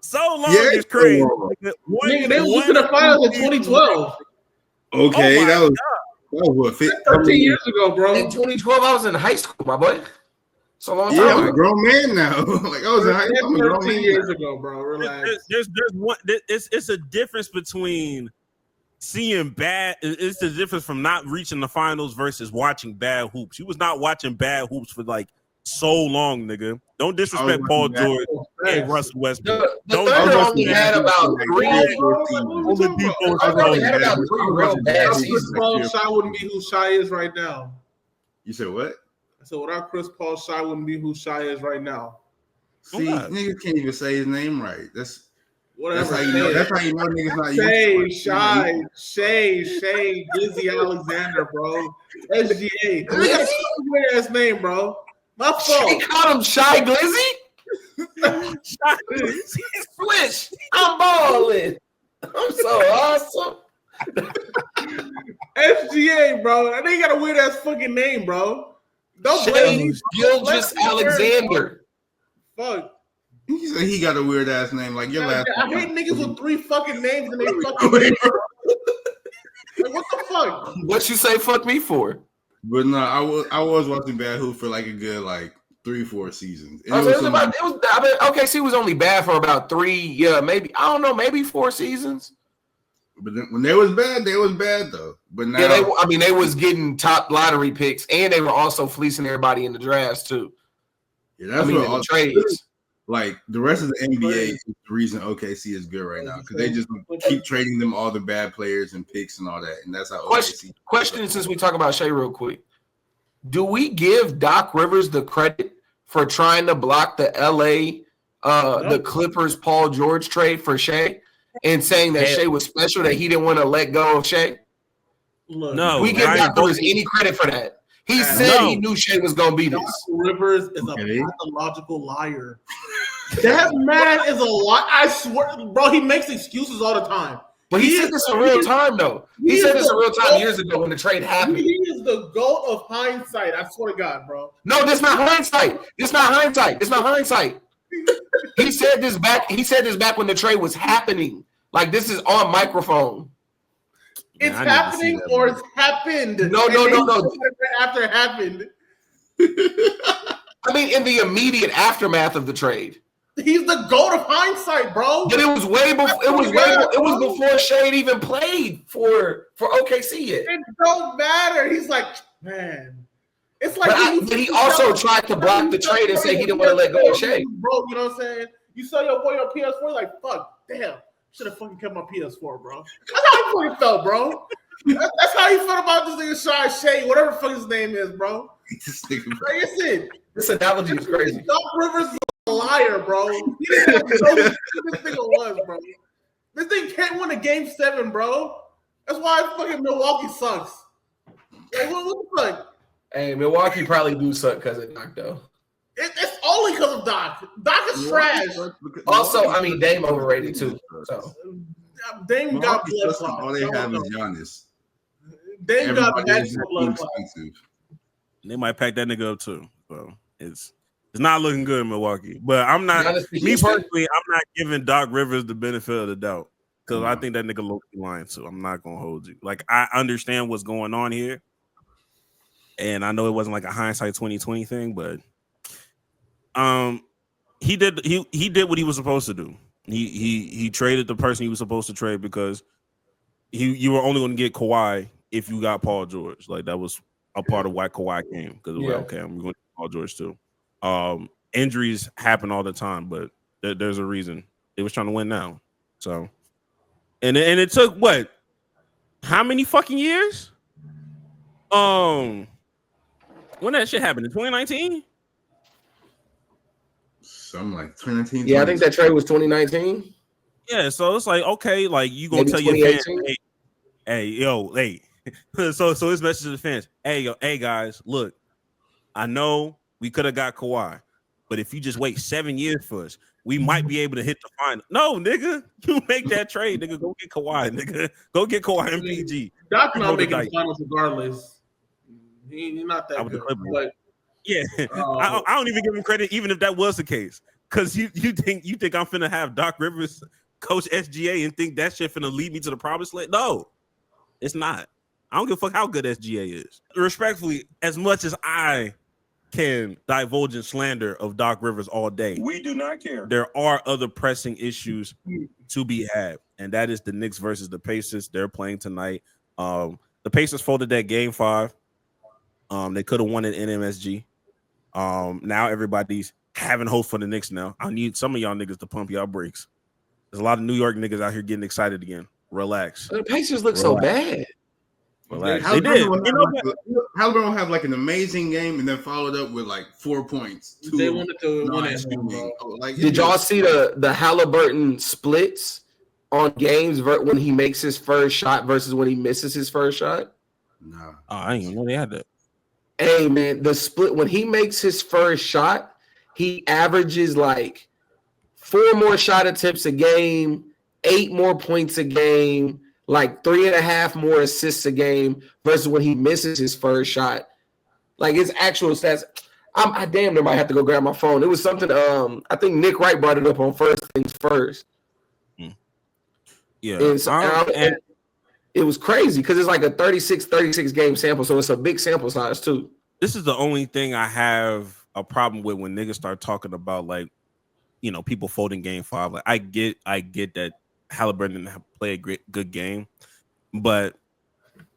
So long Yeah, is crazy. so long. Nigga, Nigga, they was in the finals in 2012. Okay, Oh my that was what fit. 13 years ago, In bro. 2012, I was in high school, my boy. So long Yeah, time I'm a ago. grown man now. Like I was in high school. I'm a grown 13 man. years Now. ago, bro. Relax. There's one. It's a difference between seeing bad. It's the difference from not reaching the finals versus watching bad hoops. You was not watching bad hoops for like so long, nigga. Don't disrespect Paul watching bad George and Russell Westbrook. The Don't Thunder I was only watching had bad about hoops for, three. like, 3 or 4 Bro, seasons. what are you talking about? I only had about 3 real bad Without Chris seasons. Paul, Shy wouldn't be who Shy is right now. You said what? So without Chris Paul, Shy wouldn't be who Shy is right now. See, Okay. niggas can't even say his name right. That's Whatever. how you know. That's how you know niggas not Shay, used to it. Shay, Glizzy Alexander, bro. SGA. They got a weird ass name, bro. My She fault. called him Shy Glizzy? Switch. I'm balling. I'm so awesome. SGA, bro. And they got a weird ass fucking name, bro. Don't blame Shay me. Gilgeous Alexander. Fuck. He said he got a weird ass name. Like your last. I hate niggas with 3 fucking names and they fucking name. Like, what the fuck? What you say fuck me for? But no, I was watching Bad Hoop for like a good like 3-4 seasons. And I it mean, OKC was only bad for about 3, yeah, maybe, I don't know, maybe 4 seasons. but then, when they was bad though. But now, Yeah, they was getting top lottery picks, and they were also fleecing everybody in the drafts too. yeah, that's in what the all trades. like the rest of the NBA is the reason OKC is good right now because they just keep trading them all the bad players and picks and all that, and that's how OKC. Question since we talk about Shea real quick. Do we give Doc Rivers the credit for trying to block the the Clippers Paul George trade for Shea and saying that Shea was special, that he didn't want to let go of Shea? No, we give Doc Rivers any credit for that. He said he knew Shea was going to be Doc this. Rivers is a pathological liar. That man is a liar. I swear, bro, he makes excuses all the time. But he said this in real time, though. He said this in real time years ago when the trade happened. He is the GOAT of hindsight. I swear to God, bro. No, that's not hindsight. It's not hindsight. It's not hindsight. He said this back. He said this back when the trade was happening. Like, this is on microphone. It's happening or it's happened. No. After it happened. I mean, in the immediate aftermath of the trade. He's the GOAT of hindsight, bro. But it was way before. It was before Shade even played for OKC yet. It don't matter. He's like, man. It's like but he also tried to block the trade and say he didn't want to let go of Shea. Bro, you know what I'm saying? You saw your boy on PS4, like, fuck, damn. Should have fucking kept my PS4, bro. That's how he fucking felt, bro. That's how he felt about this nigga Shy Shea, whatever the fuck his name is, bro. Like I said, this analogy is crazy. Doc Rivers is a liar, bro. He didn't have to know who this nigga was, bro. This thing can't win a game 7, bro. That's why fucking Milwaukee sucks. Like, what the fuck? Hey, Milwaukee probably do suck because of Doc, though. It's only because of Doc. Doc is trash. Also, I mean, Dame overrated too. So Dame got blood. All they have is Giannis. Dame got bad blood. They might pack that nigga up too. So it's not looking good in Milwaukee. But I'm not me personally. I'm not giving Doc Rivers the benefit of the doubt because I think that nigga low-key lying too. I'm not gonna hold you. Like I understand what's going on here, and I know it wasn't like a hindsight 2020 thing, but he did what he was supposed to do. He traded the person he was supposed to trade because you were only going to get Kawhi if you got Paul George. Like that was a part of why Kawhi came because like, okay, I'm going to get Paul George too. Injuries happen all the time, but there's a reason. They was trying to win now. So and it took what? How many fucking years? When that shit happened in 2019? Something like 2019. Yeah, I think that trade was 2019. Yeah, so it's like, okay, like you gonna tell your fans, hey. So his message to the fans, hey guys, look, I know we could have got Kawhi, but if you just wait 7 years for us, we might be able to hit the final. No, nigga, you make that trade, nigga. Go get Kawhi, nigga. Go get Kawhi and PG. Doc not making the finals regardless. He's not that with the good. Clippers. But Yeah, I don't even give him credit, even if that was the case. Because you think I'm finna have Doc Rivers coach SGA and think that shit finna lead me to the promised land? No, it's not. I don't give a fuck how good SGA is. Respectfully, as much as I can divulge in slander of Doc Rivers all day, We do not care. there are other pressing issues to be had, and that is the Knicks versus the Pacers. They're playing tonight. The Pacers folded that game 5. They could have won it in MSG. Now everybody's having hope for the Knicks now. I need some of y'all niggas to pump y'all brakes. There's a lot of New York niggas out here getting excited again. Relax. The Pacers look so bad. Relax. They did. Halliburton will have like an amazing game and then followed up with like 4 points. they wanted to win it. Like, Did y'all see the Halliburton splits on games when he makes his first shot versus when he misses his first shot? No. Oh, I didn't even know they had that. Hey, man, the split when he makes his first shot, he averages like 4 more shot attempts a game, 8 more points a game, like 3.5 more assists a game versus when he misses his first shot. Like his actual stats. I damn near might have to go grab my phone. It was something. I think Nick Wright brought it up on First Things First. Yeah, and it was crazy because it's like a 36 game sample, so it's a big sample size too. This is the only thing I have a problem with when niggas start talking about like, people folding game 5. Like I get that Halliburton didn't play a good game, but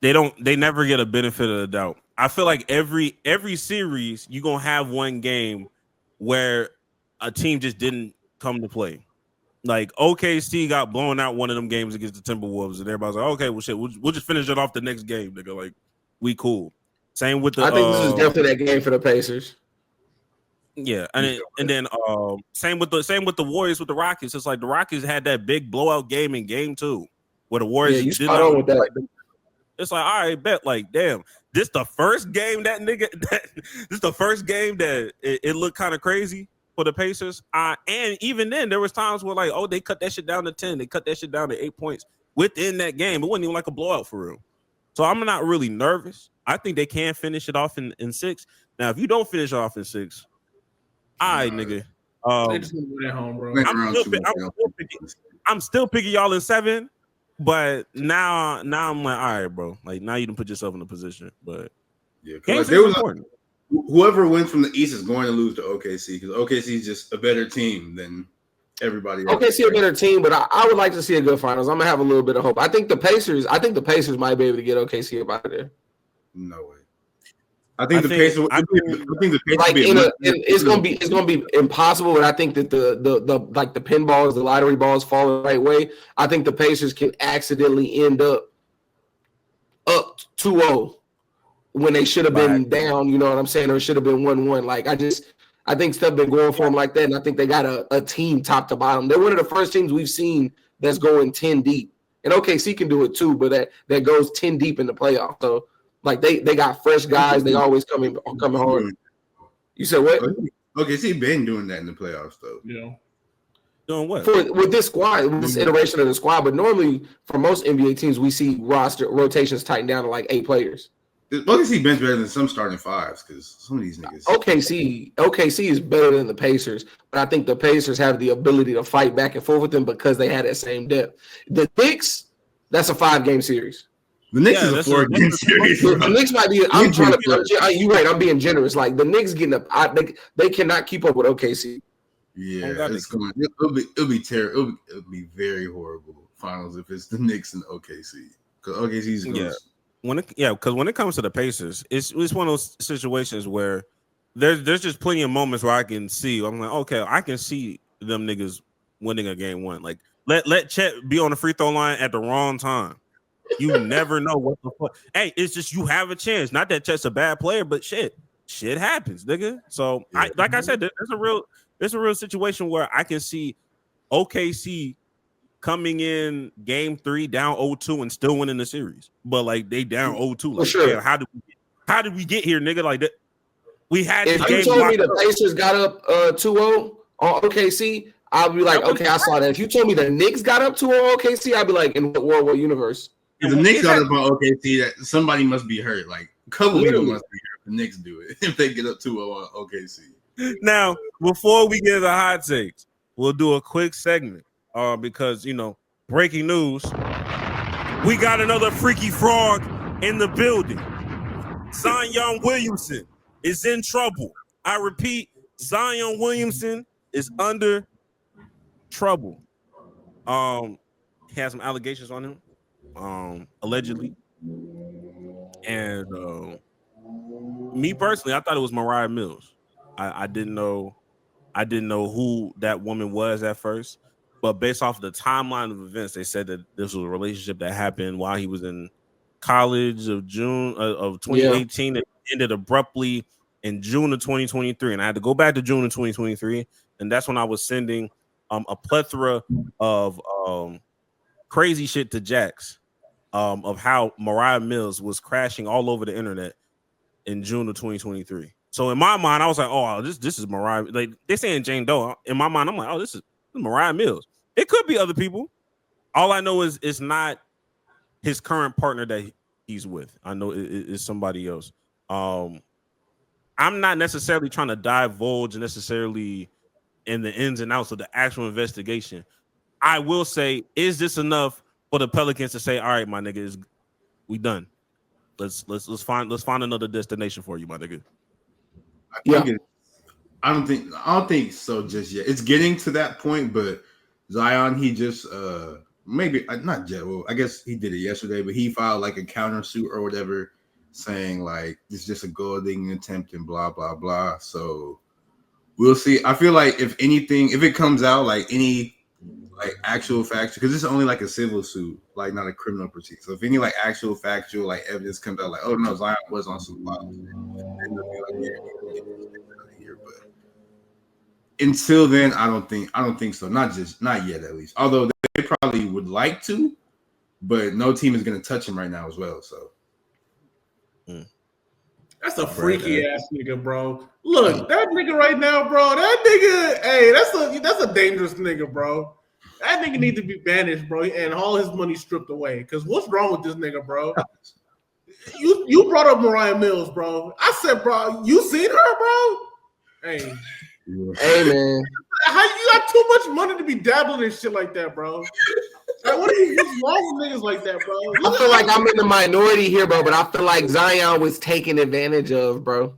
they never get a benefit of the doubt. I feel like every series you're gonna have one game where a team just didn't come to play. Like OKC got blown out one of them games against the Timberwolves, and everybody's like, "Okay, well, shit, we'll just finish it off the next game, nigga." Like, we cool. Same with the. I think this is definitely that game for the Pacers. Yeah, and then same with the Warriors with the Rockets. It's like the Rockets had that big blowout game in game 2, where the Warriors. Yeah, you spot on with that. It's like, all right, bet. Like, damn, this the first game that it looked kind of crazy for the Pacers. And even then, there was times where like, oh, they cut that shit down to 10. They cut that shit down to 8 points within that game. It wasn't even like a blowout for real. So I'm not really nervous. I think they can finish it off in 6. Now, if you don't finish off in 6, all right, nigga. They just want to win at home, bro. I'm still picking y'all in 7, but now I'm like, all right, bro. Like now you done put yourself in a position. But yeah, games is important. Whoever wins from the East is going to lose to OKC because OKC is just a better team than everybody else. OKC a better team, but I would like to see a good finals. I'm gonna have a little bit of hope. I think the Pacers might be able to get OKC up out of there. No way. I think the Pacers. Like it's gonna be impossible, but I think that the like the pinballs, the lottery balls fall the right way. I think the Pacers can accidentally end up 2-0 when they should have been down. You know what I'm saying? Or it should have been 1-1. Like I think stuff been going for them like that, and I think they got a team top to bottom. They're one of the first teams we've seen that's going 10 deep, and OKC can do it too, but that goes 10 deep in the playoffs. So. Like they got fresh guys. They always coming hard. You said what? Okay, see, been doing that in the playoffs though. Yeah. Doing what? With this squad, with this iteration of the squad, but normally for most NBA teams, we see roster rotations tighten down to like 8 players. OKC bench better than some starting 5s because some of these niggas. OKC is better than the Pacers, but I think the Pacers have the ability to fight back and forth with them because they had that same depth. The Knicks, that's a 5-game series. The Knicks is a 4-game series. The Knicks might be. You're right. I'm being generous. Like the Knicks getting up, they cannot keep up with OKC. Yeah, it'll be terrible. It'll be very horrible finals if it's the Knicks and OKC because OKC's because when it comes to the Pacers, it's one of those situations where there's just plenty of moments where I can see. I'm like, okay, I can see them niggas winning a game 1. Like let Chet be on the free throw line at the wrong time. You never know what the fuck. Hey, it's just you have a chance. Not that Chet's a bad player, but shit happens, nigga. So, like I said, there's a real situation where I can see OKC coming in game 3 down 0-2 and still winning the series. But like they down 0-2. Like, sure. How did we get here, nigga? Like that. We had. If you told me the Pacers got up 2-0 on OKC, I'd be like, okay, I saw that. If you told me the Knicks got up 2-0 on OKC, I'd be like, in what world, what universe? If the Knicks got up on OKC, that somebody must be hurt. Like a couple people must be hurt. The Knicks do it if they get up 2-0 on OKC. Now, before we get into hot takes, we'll do a quick segment. Because breaking news. We got another freaky frog in the building. ZION Williamson is in trouble. I repeat, ZION Williamson is under trouble. He has some allegations on him, allegedly. And me personally, I thought it was Mariah Mills. I didn't know who that woman was at first, but based off of the timeline of events, they said that this was a relationship that happened while he was in college of June of 2018. It ended abruptly in June of 2023, and I had to go back to June of 2023, and that's when I was sending a plethora of crazy shit to Jax of how Mariah Mills was crashing all over the internet in June of 2023. So in my mind, I was like, "Oh, this is Mariah." Like they're saying Jane Doe. In my mind, I'm like, "Oh, this is Mariah Mills." It could be other people. All I know is it's not his current partner that he's with. I know it's somebody else. I'm not necessarily trying to divulge necessarily in the ins and outs of the actual investigation. I will say, is this enough for the Pelicans to say, "All right, my nigga, we done. Let's find another destination for you, my nigga." I don't think so just yet. It's getting to that point, but Zion, he just maybe not yet. Well, I guess he did it yesterday, but he filed like a countersuit or whatever, saying like it's just a gold digging attempt and blah blah blah. So we'll see. I feel like if anything, if it comes out like any like actual factual, because this is only like a civil suit, like not a criminal proceeding. So if any like actual factual like evidence comes out, like oh no, Zion was on some wild shit, then they'll be like, but until then, I don't think so. Not yet, at least. Although they probably would like to, but no team is going to touch him right now as well. So that's a freaky ass nigga, bro. Look, that nigga right now, bro. That nigga, hey, that's a dangerous nigga, bro. That nigga need to be banished, bro, and all his money stripped away. Because what's wrong with this nigga, bro? You brought up Mariah Mills, bro. I said, bro, you seen her, bro? Hey. Hey, man. How you got too much money to be dabbling in shit like that, bro? Like, what's wrong with niggas like that, bro? I feel like I'm in the minority here, bro, but I feel like Zion was taken advantage of, bro.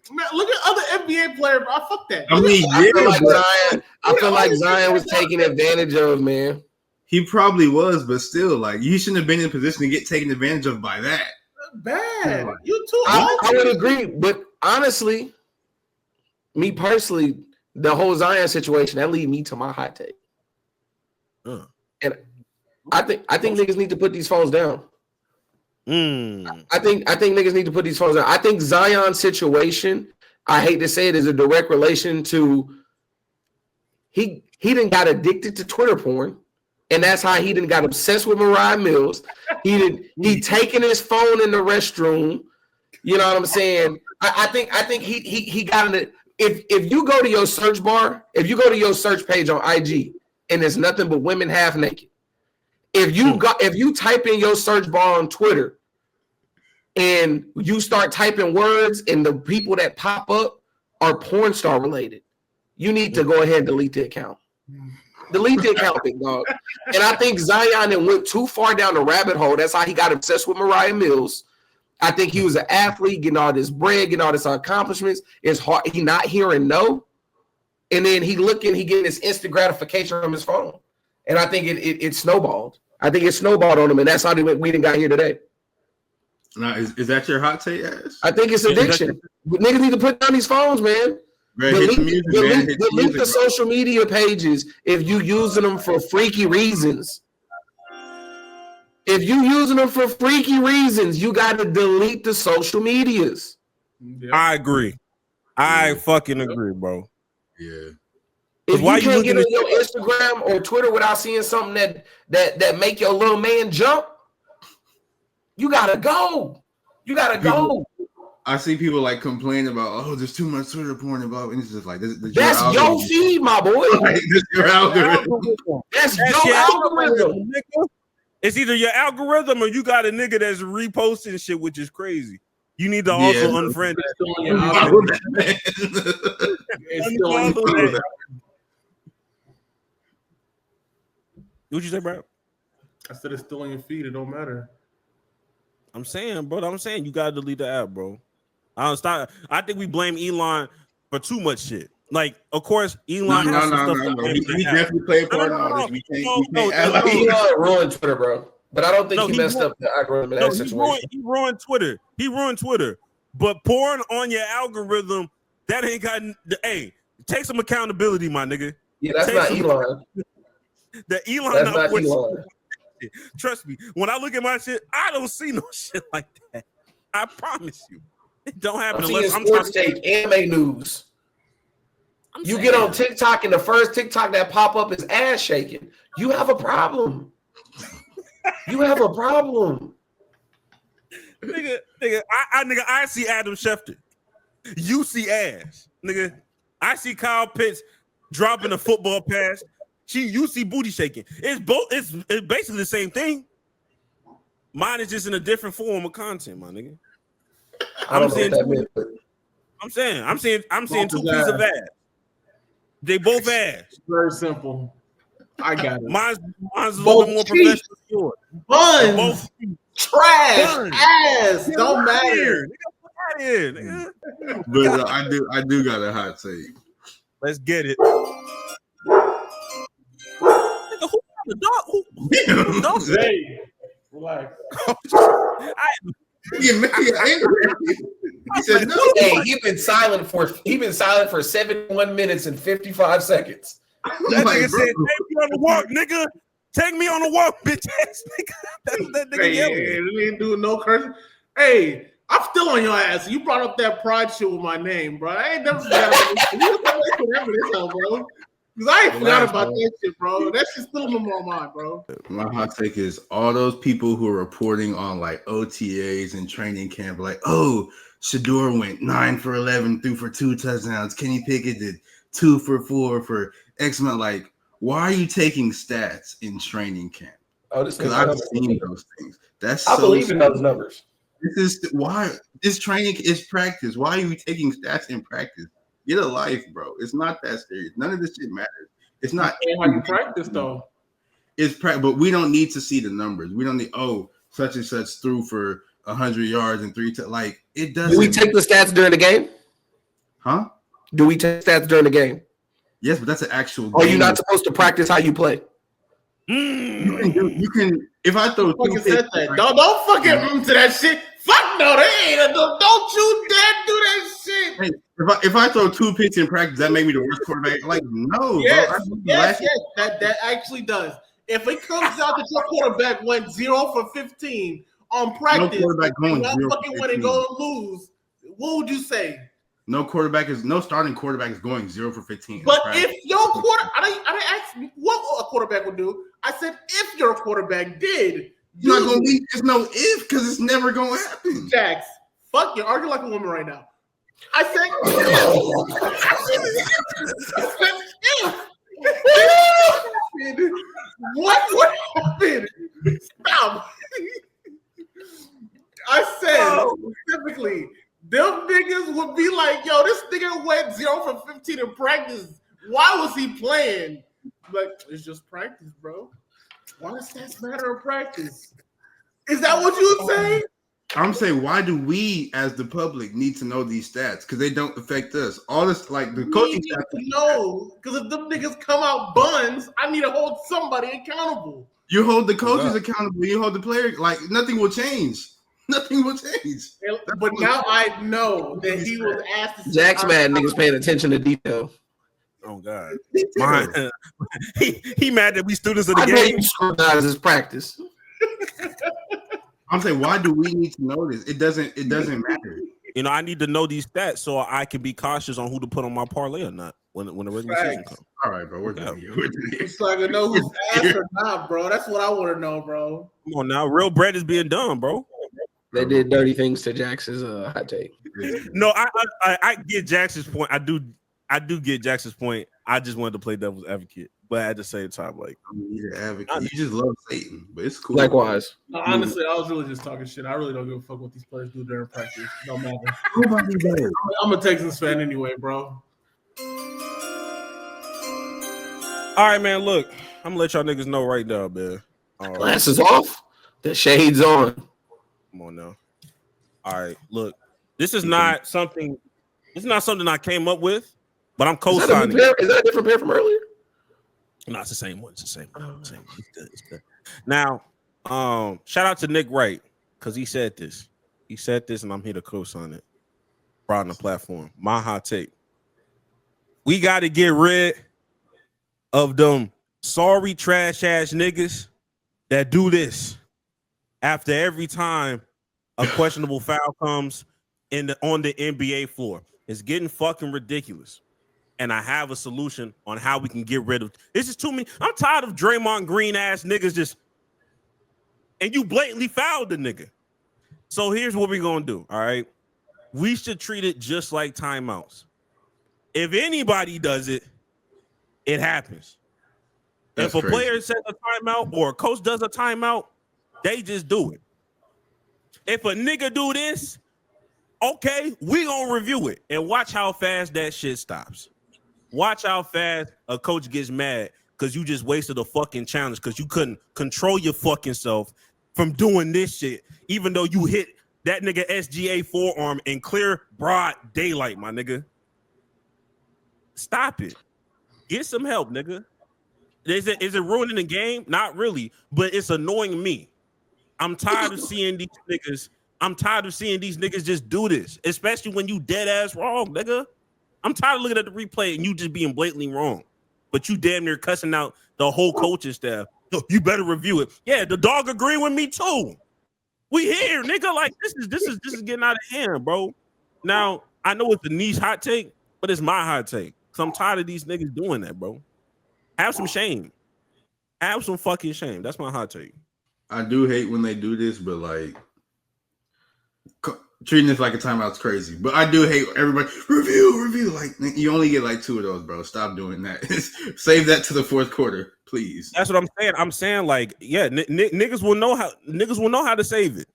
Man, look at other NBA players, bro. Fuck that. I feel like Zion was taken advantage of, man. He probably was, but still, like, you shouldn't have been in a position to get taken advantage of by that. Bad. You too. I would agree, but honestly, me personally, the whole Zion situation, that lead me to my hot take. And I think niggas need to put these phones down. I think niggas need to put these phones down. I think Zion's situation, I hate to say it, is a direct relation to he done got addicted to Twitter porn, and that's how he done got obsessed with Mariah Mills. He taking his phone in the restroom. You know what I'm saying? I think he got in it. If you go to your search bar, if you go to your search page on IG and there's nothing but women half naked, if you type in your search bar on Twitter and you start typing words and the people that pop up are porn star related, you need to go ahead and delete the account. Delete the account, big dog. And I think Zion went too far down the rabbit hole. That's how he got obsessed with Mariah Mills. I think he was an athlete, getting all this bread, getting all this accomplishments. It's hard. He not hearing no. And then he getting this instant gratification from his phone. And I think it snowballed. I think it snowballed on him, and that's how we didn't got here today. Now, is that your hot take, Ash? I think it's addiction. Niggas need to put down these phones, man. Delete the social media pages if you using them for freaky reasons. If you using them for freaky reasons, you got to delete the social medias. I agree. I fucking agree, bro. Yeah. If you can't get on your Instagram or Twitter without seeing something that make your little man jump, you gotta go. You gotta go. I see people like complain about, oh, there's too much Twitter porn involved, and it's just like that's your feed, my boy. Like, this your algorithm. That's your algorithm. It's either your algorithm or you got a nigga that's reposting shit, which is crazy. You need to also unfriend that. What you say, bro? I said it's still on your feed. It don't matter. I'm saying, bro. I'm saying you gotta delete the app, bro. I think we blame Elon for too much shit. Like, of course, Elon has some stuff. No. He definitely played a part in all this. We can't act like Elon ruined Twitter, bro. But I don't think he messed up the algorithm in that situation. He ruined Twitter. But pouring on your algorithm, that ain't got. Hey, take some accountability, my nigga. Yeah, that's not Elon. The Elon. That's not Elon. Trust me, when I look at my shit, I don't see no shit like that. I promise you, it don't happen unless I'm sports take anime news. You get on TikTok and the first TikTok that pop up is ass shaking. You have a problem. nigga. I see Adam Schefter. You see ass, nigga. I see Kyle Pitts dropping a football pass. You see booty shaking. It's both. It's basically the same thing. Mine is just in a different form of content, my nigga. I'm seeing two pieces of ass. They both ass. Very simple. I got it. Mine's a little bit more professional. Buns, trash, ass. Don't matter. But I do got a hot take. Let's get it. Hey, relax. He said no. Hey, he's been silent for 71 minutes and 55 seconds. That nigga said, "Take me on the walk, nigga. Take me on the walk, bitch ass nigga." That's that nigga yelling. We ain't doing no cursing. Hey, I'm still on your ass. You brought up that pride shit with my name, bro. I ain't never forgot about this, bro. Because I ain't forgot about that shit, bro. That shit's still in my mind, bro. My hot take is all those people who are reporting on like OTAs and training camp, like, oh, Shador went 9 for 11, threw for 2 touchdowns. Kenny Pickett did 2 for 4 for X amount. Like, why are you taking stats in training camp? Oh, this because I've seen those things. That's I believe in those numbers. This is why this training is practice. Why are you taking stats in practice? Get a life, bro. It's not that serious. None of this shit matters. It's not how you practice though. It's practice, but we don't need to see the numbers. We don't need such and such threw for 100 yards and 3 like it doesn't. Do we take the stats during the game? Huh? Do we take stats during the game? Yes, but that's an actual. Are you not supposed to practice how you play? You can. If I throw don't fucking to that shit. Fuck no, they ain't. Don't you dare do that shit. Hey, if I throw 2 picks in practice, that made me the worst quarterback. Like no, yes, that actually does. If it comes out that your quarterback went 0 for 15 on practice, no quarterback going 0 fucking win and go and lose, what would you say? No starting quarterback is going 0 for 15. But if your I didn't ask what a quarterback would do. I said if your quarterback did. You're not gonna be. There's no if because it's never gonna happen. Jax, fuck you. Argue like a woman right now. I said if. What would happen? Stop. I said specifically, them niggas would be like, yo, this nigga went 0 for 15 in practice. Why was he playing? Like, it's just practice, bro. Why does that matter in practice? Is that what you would say? I'm saying, why do we, as the public, need to know these stats? Because they don't affect us. All this, like the coaching staff. No, because if them niggas come out buns, I need to hold somebody accountable. You hold the coaches accountable. You hold the players. Like nothing will change. Nothing will change. But now I know that he was asked. To Jack's mad niggas paying attention to detail. Oh God, he mad that we students of the game. You scrutinize his practice. I'm saying, why do we need to know this? It doesn't matter. You know, I need to know these stats so I can be cautious on who to put on my parlay or not when the regular season comes. All right, bro, we're done here. It's like I know who's ass or not, bro. That's what I want to know, bro. Come on now, real bread is being done, bro. They did dirty things to Jax's hot take. No, I get Jackson's point. I do get Jackson's point. I just wanted to play devil's advocate. but at the same time, like You're an advocate. You just love Satan, but it's cool. Likewise. No, honestly, I was really just talking shit. I really don't give a fuck what these players do during practice. No matter. Nobody does. I'm a Texans fan anyway, bro. all right, man. Look, I'm gonna let y'all niggas know right now, man. Glasses off, the shades on. Come on now. All right, look, this is not something. This is not something I came up with, but I'm co-signing. Is that a different pair from earlier? No, it's the same one. It's the same one. Same one. It's good. It's good. Now, shout out to Nick Wright because he said this. He said this, and I'm here to co-sign it. Brought on the platform. My hot take. We got to get rid of them sorry trash ass niggas that do this after every time a questionable foul comes on the NBA floor. It's getting fucking ridiculous. And I have a solution on how we can get rid of this. Is too many. I'm tired of Draymond Green ass niggas just and you blatantly fouled the nigga. So here's what we're gonna do. All right. We should treat it just like timeouts. If anybody does it, it happens. That's if a crazy. player sets a timeout or a coach does a timeout, they just do it. If a nigga do this, okay, we gonna review it and watch how fast that shit stops. Watch how fast a coach gets mad because you just wasted a fucking challenge because you couldn't control your fucking self from doing this shit, even though you hit that nigga SGA forearm in clear broad daylight, my nigga. Stop it. Get some help, nigga. Is it ruining the game? Not really, but it's annoying me. I'm tired of seeing these niggas. I'm tired of seeing these niggas just do this, especially when you dead ass wrong, nigga. I'm tired of looking at the replay and you just being blatantly wrong, but you damn near cussing out the whole coaching staff. You better review it. Yeah, the dog agree with me too. We here, nigga. Like this is getting out of hand, bro. Now I know it's the niche hot take, but it's my hot take. Cause I'm tired of these niggas doing that, bro. Have some shame. Have some fucking shame. That's my hot take. I do hate when they do this, but like treating this like a timeout's crazy. But I do hate everybody review. Like you only get like 2 of those, bro. Stop doing that. Save that to the fourth quarter, please. That's what I'm saying. I'm saying like, yeah, niggas will know how to save it.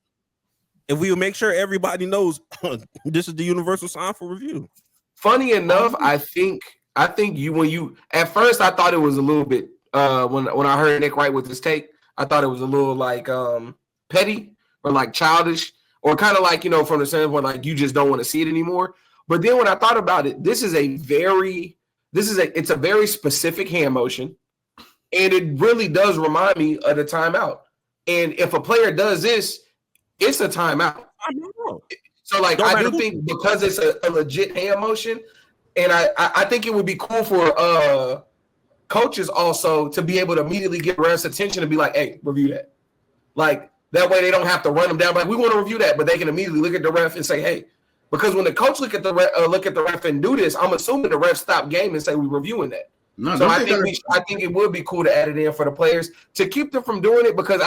If we make sure everybody knows this is the universal sign for review. Funny enough, I think when you at first I thought it was a little bit when I heard Nick Wright with his take, I thought it was a little like petty or like childish or kind of like, you know, from the standpoint like you just don't want to see it anymore. But then when I thought about it, it's a very specific hand motion, and it really does remind me of the timeout. And if a player does this, it's a timeout. I know. So like I do think because it's a legit hand motion, and I think it would be cool for coaches also to be able to immediately get refs' attention and be like, hey, review that. Like that way they don't have to run them down. Like we want to review that, but they can immediately look at the ref and say, hey, because when the coach look at the ref and do this, I'm assuming the ref stop game and say we're reviewing that. No, so I think it would be cool to add it in for the players to keep them from doing it because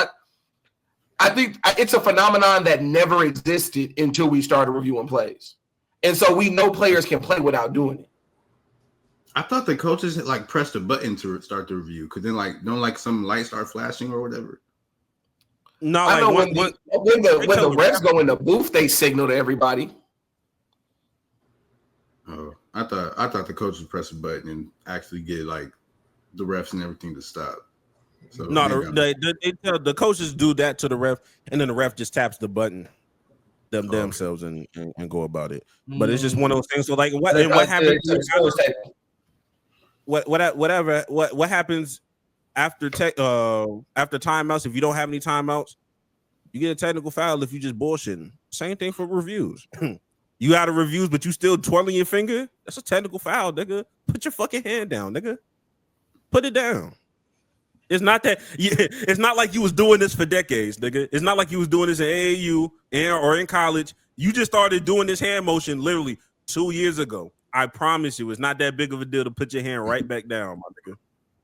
I think it's a phenomenon that never existed until we started reviewing plays. And so we know players can play without doing it. I thought the coaches like pressed a button to start the review because then like don't like some light start flashing or whatever. No, I know when the refs go in the booth, they signal to everybody. Oh, I thought the coaches press a button and actually get like the refs and everything to stop. So no, the coaches do that to the ref, and then the ref just taps the button themselves and go about it. But it's just one of those things. So like, what happens? What happens after timeouts? If you don't have any timeouts, you get a technical foul if you just bullshitting. Same thing for reviews. You out of reviews, but you still twirling your finger. That's a technical foul, nigga. Put your fucking hand down, nigga. Put it down. It's not that. It's not like you was doing this for decades, nigga. It's not like you was doing this in AAU or in college. You just started doing this hand motion literally 2 years ago. I promise you, it's not that big of a deal to put your hand right back down, my nigga.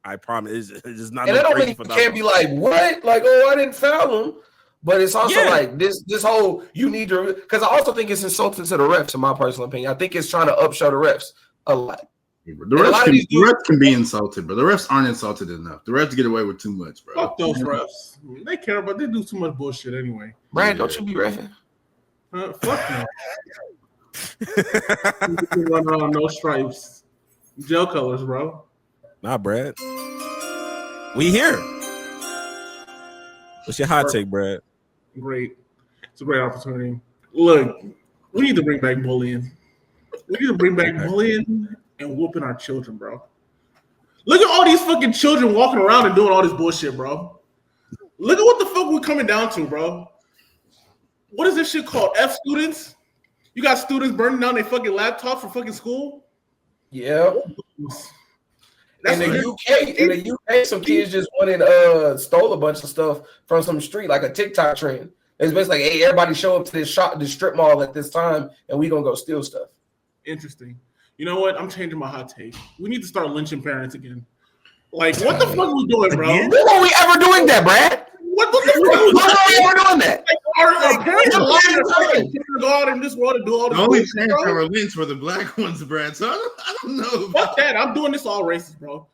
I promise. It's not. And I don't mean you can't be like, what? Like, oh, I didn't foul him. But it's also like this whole you need to, because I also think it's insulting to the refs, in my personal opinion. I think it's trying to upshow the refs a lot. The refs can be insulted, but the refs aren't insulted enough. The refs get away with too much, bro. Fuck those refs. They care, but they do too much bullshit anyway. Brad, don't you be reffing? Fuck no. No stripes. Gel colors, bro. Nah, Brad. We here. What's your hot take, Brad? Great. It's a great opportunity. Look, we need to bring back bullying. We need to bring back bullying and whooping our children, bro. Look at all these fucking children walking around and doing all this bullshit, bro. Look at what the fuck we're coming down to, bro. What is this shit called? F students? You got students burning down their fucking laptop for fucking school? Yeah. In the UK, some kids just went and stole a bunch of stuff from some street, like a TikTok trend. It's basically like, hey, everybody show up to this strip mall at this time, and we gonna go steal stuff. Interesting. You know what? I'm changing my hot take. We need to start lynching parents again. Like, what the fuck are we doing, bro? When are we ever doing that, Brad? What the fuck? When are we ever doing that? Like, our parents allowing their fucking children to go out in this world and do all this The only bullshit, parents that bro? were lynched were the black ones, Brad. So I don't know. Fuck that. I'm doing this all racist, bro.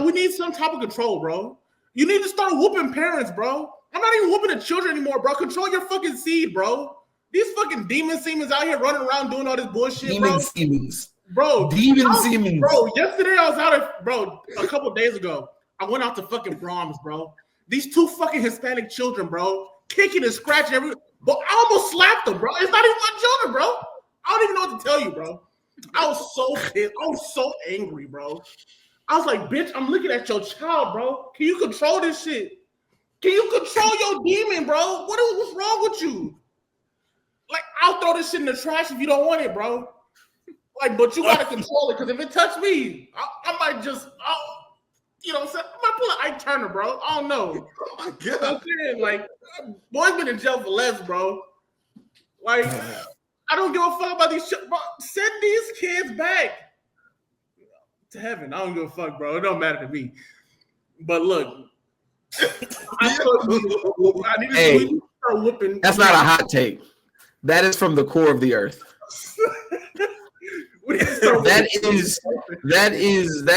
We need some type of control, bro. You need to start whooping parents, bro. I'm not even whooping the children anymore, bro. Control your fucking seed, bro. These fucking demon Siemens out here running around doing all this bullshit, Demon bro. Siemens. Bro, Siemens. Bro, yesterday I was out of, bro, a couple days ago. I went out to fucking Brahms, bro. These two fucking Hispanic children, bro, kicking and scratching every. But I almost slapped them, bro. It's not even my children, bro. I don't even know what to tell you, bro. I was so pissed. I was so angry, bro. I was like, bitch, I'm looking at your child, bro. Can you control this shit? Can you control your demon, bro? What's wrong with you? Like, I'll throw this shit in the trash if you don't want it, bro. Like, but you gotta control it, because if it touch me, I might just, you know what I'm saying? I might pull an Ike Turner, bro. I don't know. Oh my God. You know what I'm saying? Like, boy's been in jail for less, bro. Like, I don't give a fuck about these shit, bro. Send these kids back to heaven. I don't give a fuck, bro. It don't matter to me. But look, I need to start whooping. That's not a hot take. That is from the core of the earth. That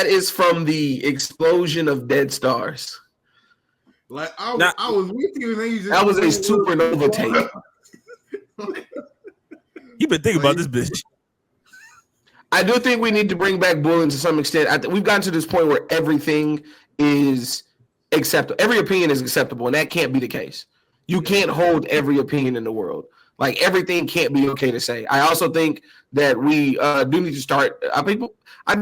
is from the explosion of dead stars. Like I was with you, and then you just that was a supernova take. You've been thinking about this bitch. I do think we need to bring back bullying to some extent. We've gotten to this point where everything is acceptable. Every opinion is acceptable, and that can't be the case. You can't hold every opinion in the world. Like, everything can't be okay to say. I also think that we do need to start. I think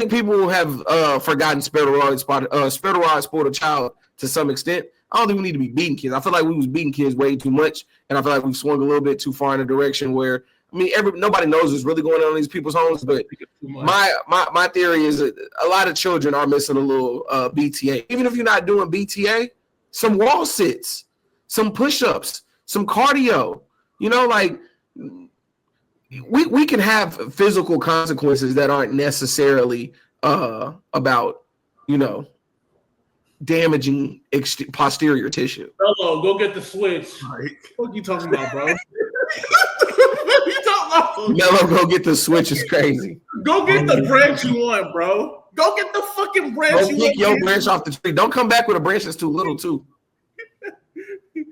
people have forgotten spare the rod, spoiled a child to some extent. I don't think we need to be beating kids. I feel like we was beating kids way too much, and I feel like we've swung a little bit too far in a direction where, I mean, nobody knows what's really going on in these people's homes. But my theory is that a lot of children are missing a little BTA. Even if you're not doing BTA, some wall sits, some push-ups, some cardio. You know, like we can have physical consequences that aren't necessarily about, you know, damaging posterior tissue. Hello, go get the switch. What are you talking about, bro? Mello, go get the switch is crazy. Go get the branch you want, bro. Go get the fucking branch you want. Pick your branch off the tree. Don't come back with a branch that's too little, too.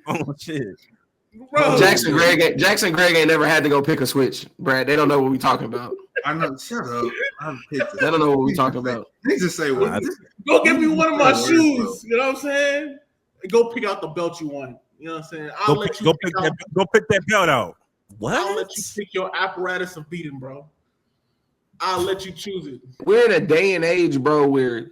Oh shit. Bro. Jackson Gregg ain't never had to go pick a switch, Brad. They don't know what we talking about. I know. Shut up. They don't know what we talking about. They just say what? Go get me one of my shoes. You know what I'm saying? And go pick out the belt you want. You know what I'm saying? I'll let you go pick that belt out. What? I'll let you pick your apparatus of beating, bro. I'll let you choose it. We're in a day and age, bro, where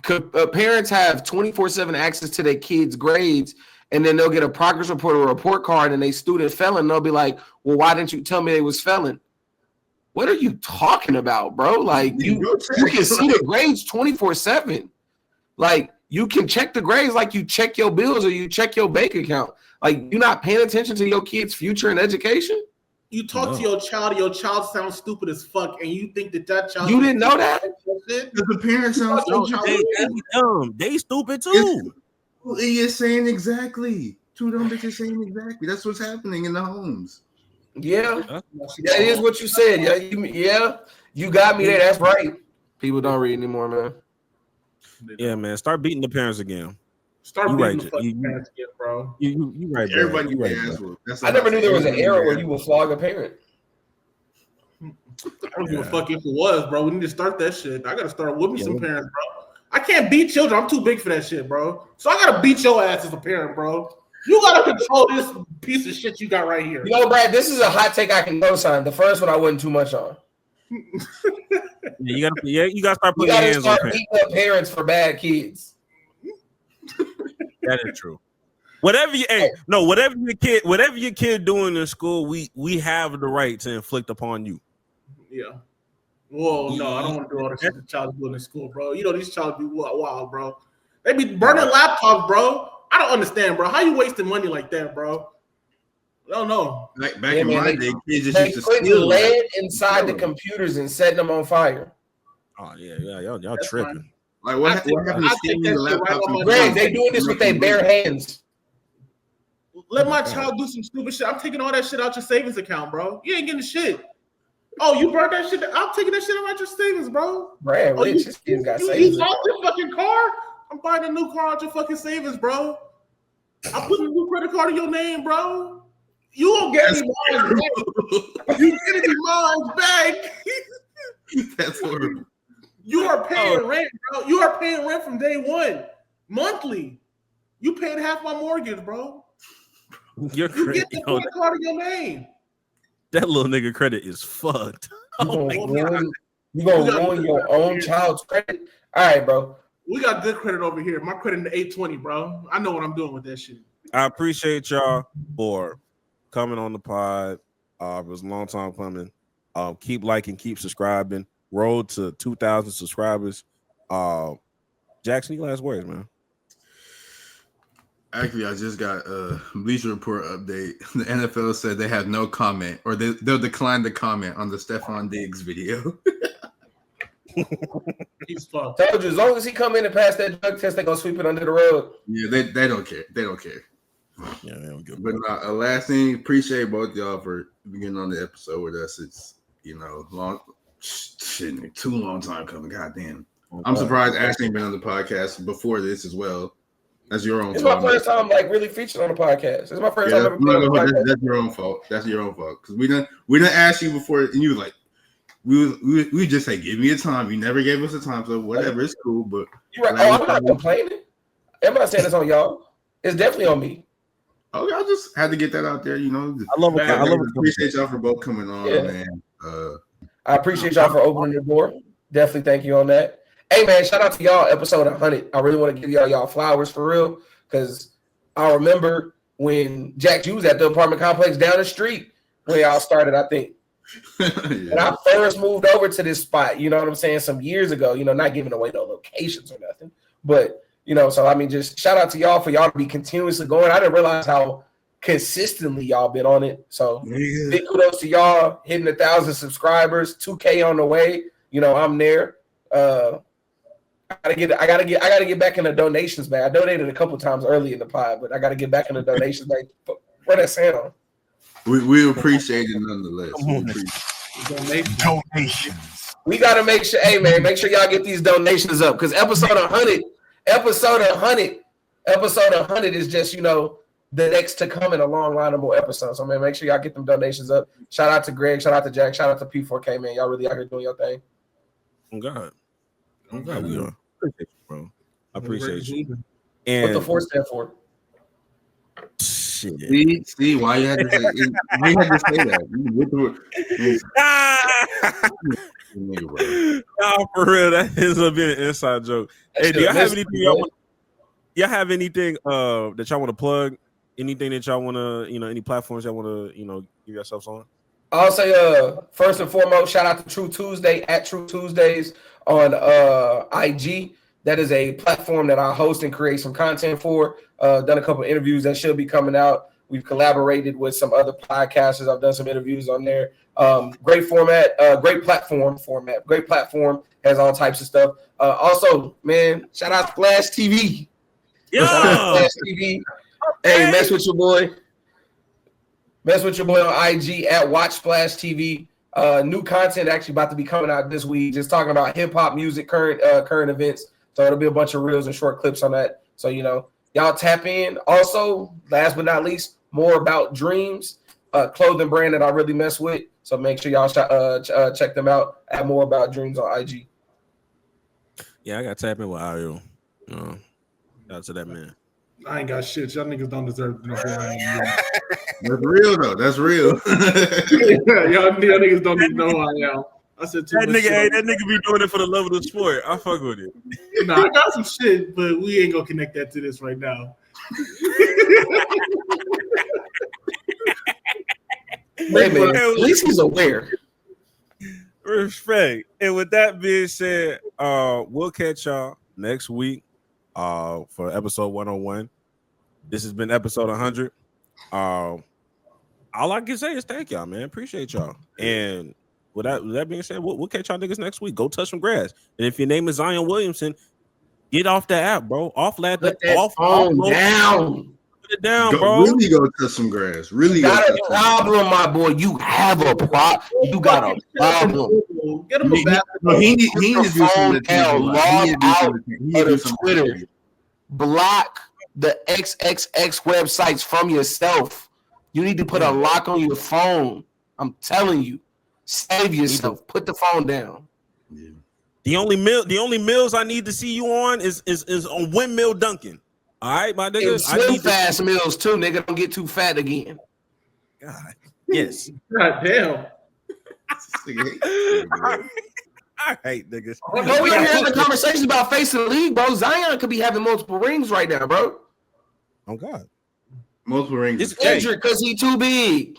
parents have 24/7 access to their kids' grades, and then they'll get a progress report or a report card, and they student failing. And they'll be like, "Well, why didn't you tell me they was failing?" What are you talking about, bro? Like you can see the grades 24/7. Like you can check the grades like you check your bills or you check your bank account. Like you're not paying attention to your kid's future and education. You talk to your child sounds stupid as fuck, and you think that child. You didn't know that? The parents sound so dumb. They stupid too. He is saying exactly. Two dumb bitches saying exactly. That's what's happening in the homes. Yeah, that is what you said. Yeah, you got me there. That's right. People don't read anymore, man. Yeah, man. Start beating the parents again. Start You beating right, the fucking you- parents again, bro. You right, bro. Everybody You get right, their ass bro. whooped. That's I never knew there was an everybody era get where their you ass would flog a parent. I don't give a Yeah. fuck if it was, bro. We need to start that shit. I gotta start whipping Yeah. some parents, bro. I can't beat children. I'm too big for that shit, bro. So I gotta beat your ass as a parent, bro. You gotta control this piece of shit you got right here. You know, Brad, this is a hot take I can co-sign. The first one I wasn't too much on. You gotta start We putting your gotta hands on start parents. beating up parents for bad kids. That is true. Whatever your kid doing in school, we have the right to inflict upon you. Yeah. Well, no, I don't want to do all the shit the child's doing in school, bro. You know these child be wild, bro. They be burning laptops, bro. I don't understand, bro. How you wasting money like that, bro? I don't know. Back Yeah, in man, my day, kids just They used to putting steal lead inside the computers and setting them on fire. Oh yeah, y'all That's tripping. fine. Like what I take happened to that stealing shit the right laptops? off my and Greg, phone. they doing this with their bare hands. Let my child do some stupid shit. I'm taking all that shit out your savings account, bro. You ain't getting shit. Oh, you burned that shit. I'm taking that shit out your savings, bro. Brad, Oh, Rich, his kids got you savings. lost your fucking car? I'm buying a new car out your fucking savings, bro. I'm putting a new credit card in your name, bro. You won't get me mine back. You getting me mine back. That's horrible. You are paying rent, bro. You are paying rent from day one, monthly. You paid half my mortgage, bro. You're You crazy. get the credit card in your name. That little nigga credit is fucked. Oh my god. You gonna ruin your own child's credit? All right, bro. We got good credit over here. My credit in the 820, bro. I know what I'm doing with that shit. I appreciate y'all for coming on the pod. It was a long time coming. Keep liking, keep subscribing. Road to 2,000 subscribers. Jackson, your last words, man. Actually, I just got a Bleacher Report update. The NFL said they have no comment, or they'll decline to comment on the Stefon Diggs video. He's fucked. Told you, as long as he come in and pass that drug test, they gonna sweep it under the rug. Yeah, they don't care. They don't care. Yeah, they don't give But last thing, appreciate both y'all for beginning on the episode with us. It's too long time coming. Goddamn. I'm surprised Ashley ain't been on the podcast before this as well. That's your own It's fault. my first time like really featured on the podcast. It's my first time ever being on the podcast. That's your own fault. That's your own fault. Because we didn't ask you before, and you was like, we just say, give me a time. You never gave us a time, so whatever, it's cool. But You're right. Oh, I'm not complaining. I'm not saying it's on y'all. It's definitely on me. Okay, I just had to get that out there. You know, I love it. I love it. Appreciate y'all for both coming on, Yeah. man. I appreciate y'all for opening the door. Definitely thank you on that. Hey, man, shout out to y'all, episode 100. I really want to give y'all flowers for real, because I remember when Jack, you was at the apartment complex down the street when y'all started, I think. Yeah. When I first moved over to this spot, you know what I'm saying, some years ago, not giving away no locations or nothing. But, so I mean, just shout out to y'all for y'all to be continuously going. I didn't realize how consistently y'all been on it. So big kudos to y'all hitting 1,000 subscribers, 2K on the way. I'm there. I gotta get back in the donations, man. I donated a couple times early in the pod, but I gotta get back in the donations. Like, where that sound? We appreciate it nonetheless. Donations. We gotta make sure, hey man, make sure y'all get these donations up, because episode 100 is just the next to come in a long line of more episodes. So man, make sure y'all get them donations up. Shout out to Greg, shout out to Jack, shout out to P4K, man. Y'all really out here doing your thing. Oh God, we are. Appreciate you, bro. I appreciate you. And What the 4 stand for? Shit. See why you had to say that. Nah, for real, that is a bit an inside joke. Hey, do y'all have anything y'all have anything that y'all want to plug? Anything that y'all want to, any platforms y'all want to, give yourselves on? I'll say first and foremost, shout out to True Tuesday at True Tuesdays on IG. That is a platform that I host and create some content for. Done a couple of interviews that should be coming out. We've collaborated with some other podcasters. I've done some interviews on there. Great format, great platform. Great platform, has all types of stuff. Also, man, shout out to Splash TV. Yeah. Shout out to Splash TV. Hey, mess with your boy. Mess with your boy on IG at Watch Splash TV. New content actually about to be coming out this week, just talking about hip hop music, current events. So it'll be a bunch of reels and short clips on that. So y'all tap in. Also, last but not least, more about Dreams, clothing brand that I really mess with. So make sure y'all check them out at More About Dreams on IG. Yeah, I got to tap in with Ayo. Shout out to that man. I ain't got shit. Y'all niggas don't deserve to know who I am. That's real though. That's real. y'all niggas don't even know who I am. I said that nigga be doing it for the love of the sport. I fuck with it. Nah, I got some shit, but we ain't gonna connect that to this right now. Hey, man, at least he's aware. Respect. And with that being said, we'll catch y'all next week for episode 101. This has been episode 100. All I can say is thank y'all, man. Appreciate y'all. And with that being said, we'll catch y'all niggas next week. Go touch some grass. And if your name is ZION Williamson, get off the app, bro. Put it down, bro. Really go touch some grass. Really got a problem, my boy. You have a problem. You got a problem. Get him a basketball. He needs to do some log out of Twitter. Block the XXX websites from yourself. You need to put a lock on your phone. I'm telling you. Save yourself. Put the phone down. Yeah. The only mills I need to see you on is on Windmill Duncan. All right, my nigga. Slim fast meals too, nigga. Don't get too fat again. God. Yes. God damn. I hate niggas. Bro, we are having conversations about facing the league, bro. Zion could be having multiple rings right now, bro. Oh God. Multiple rings. It's injured because he too big.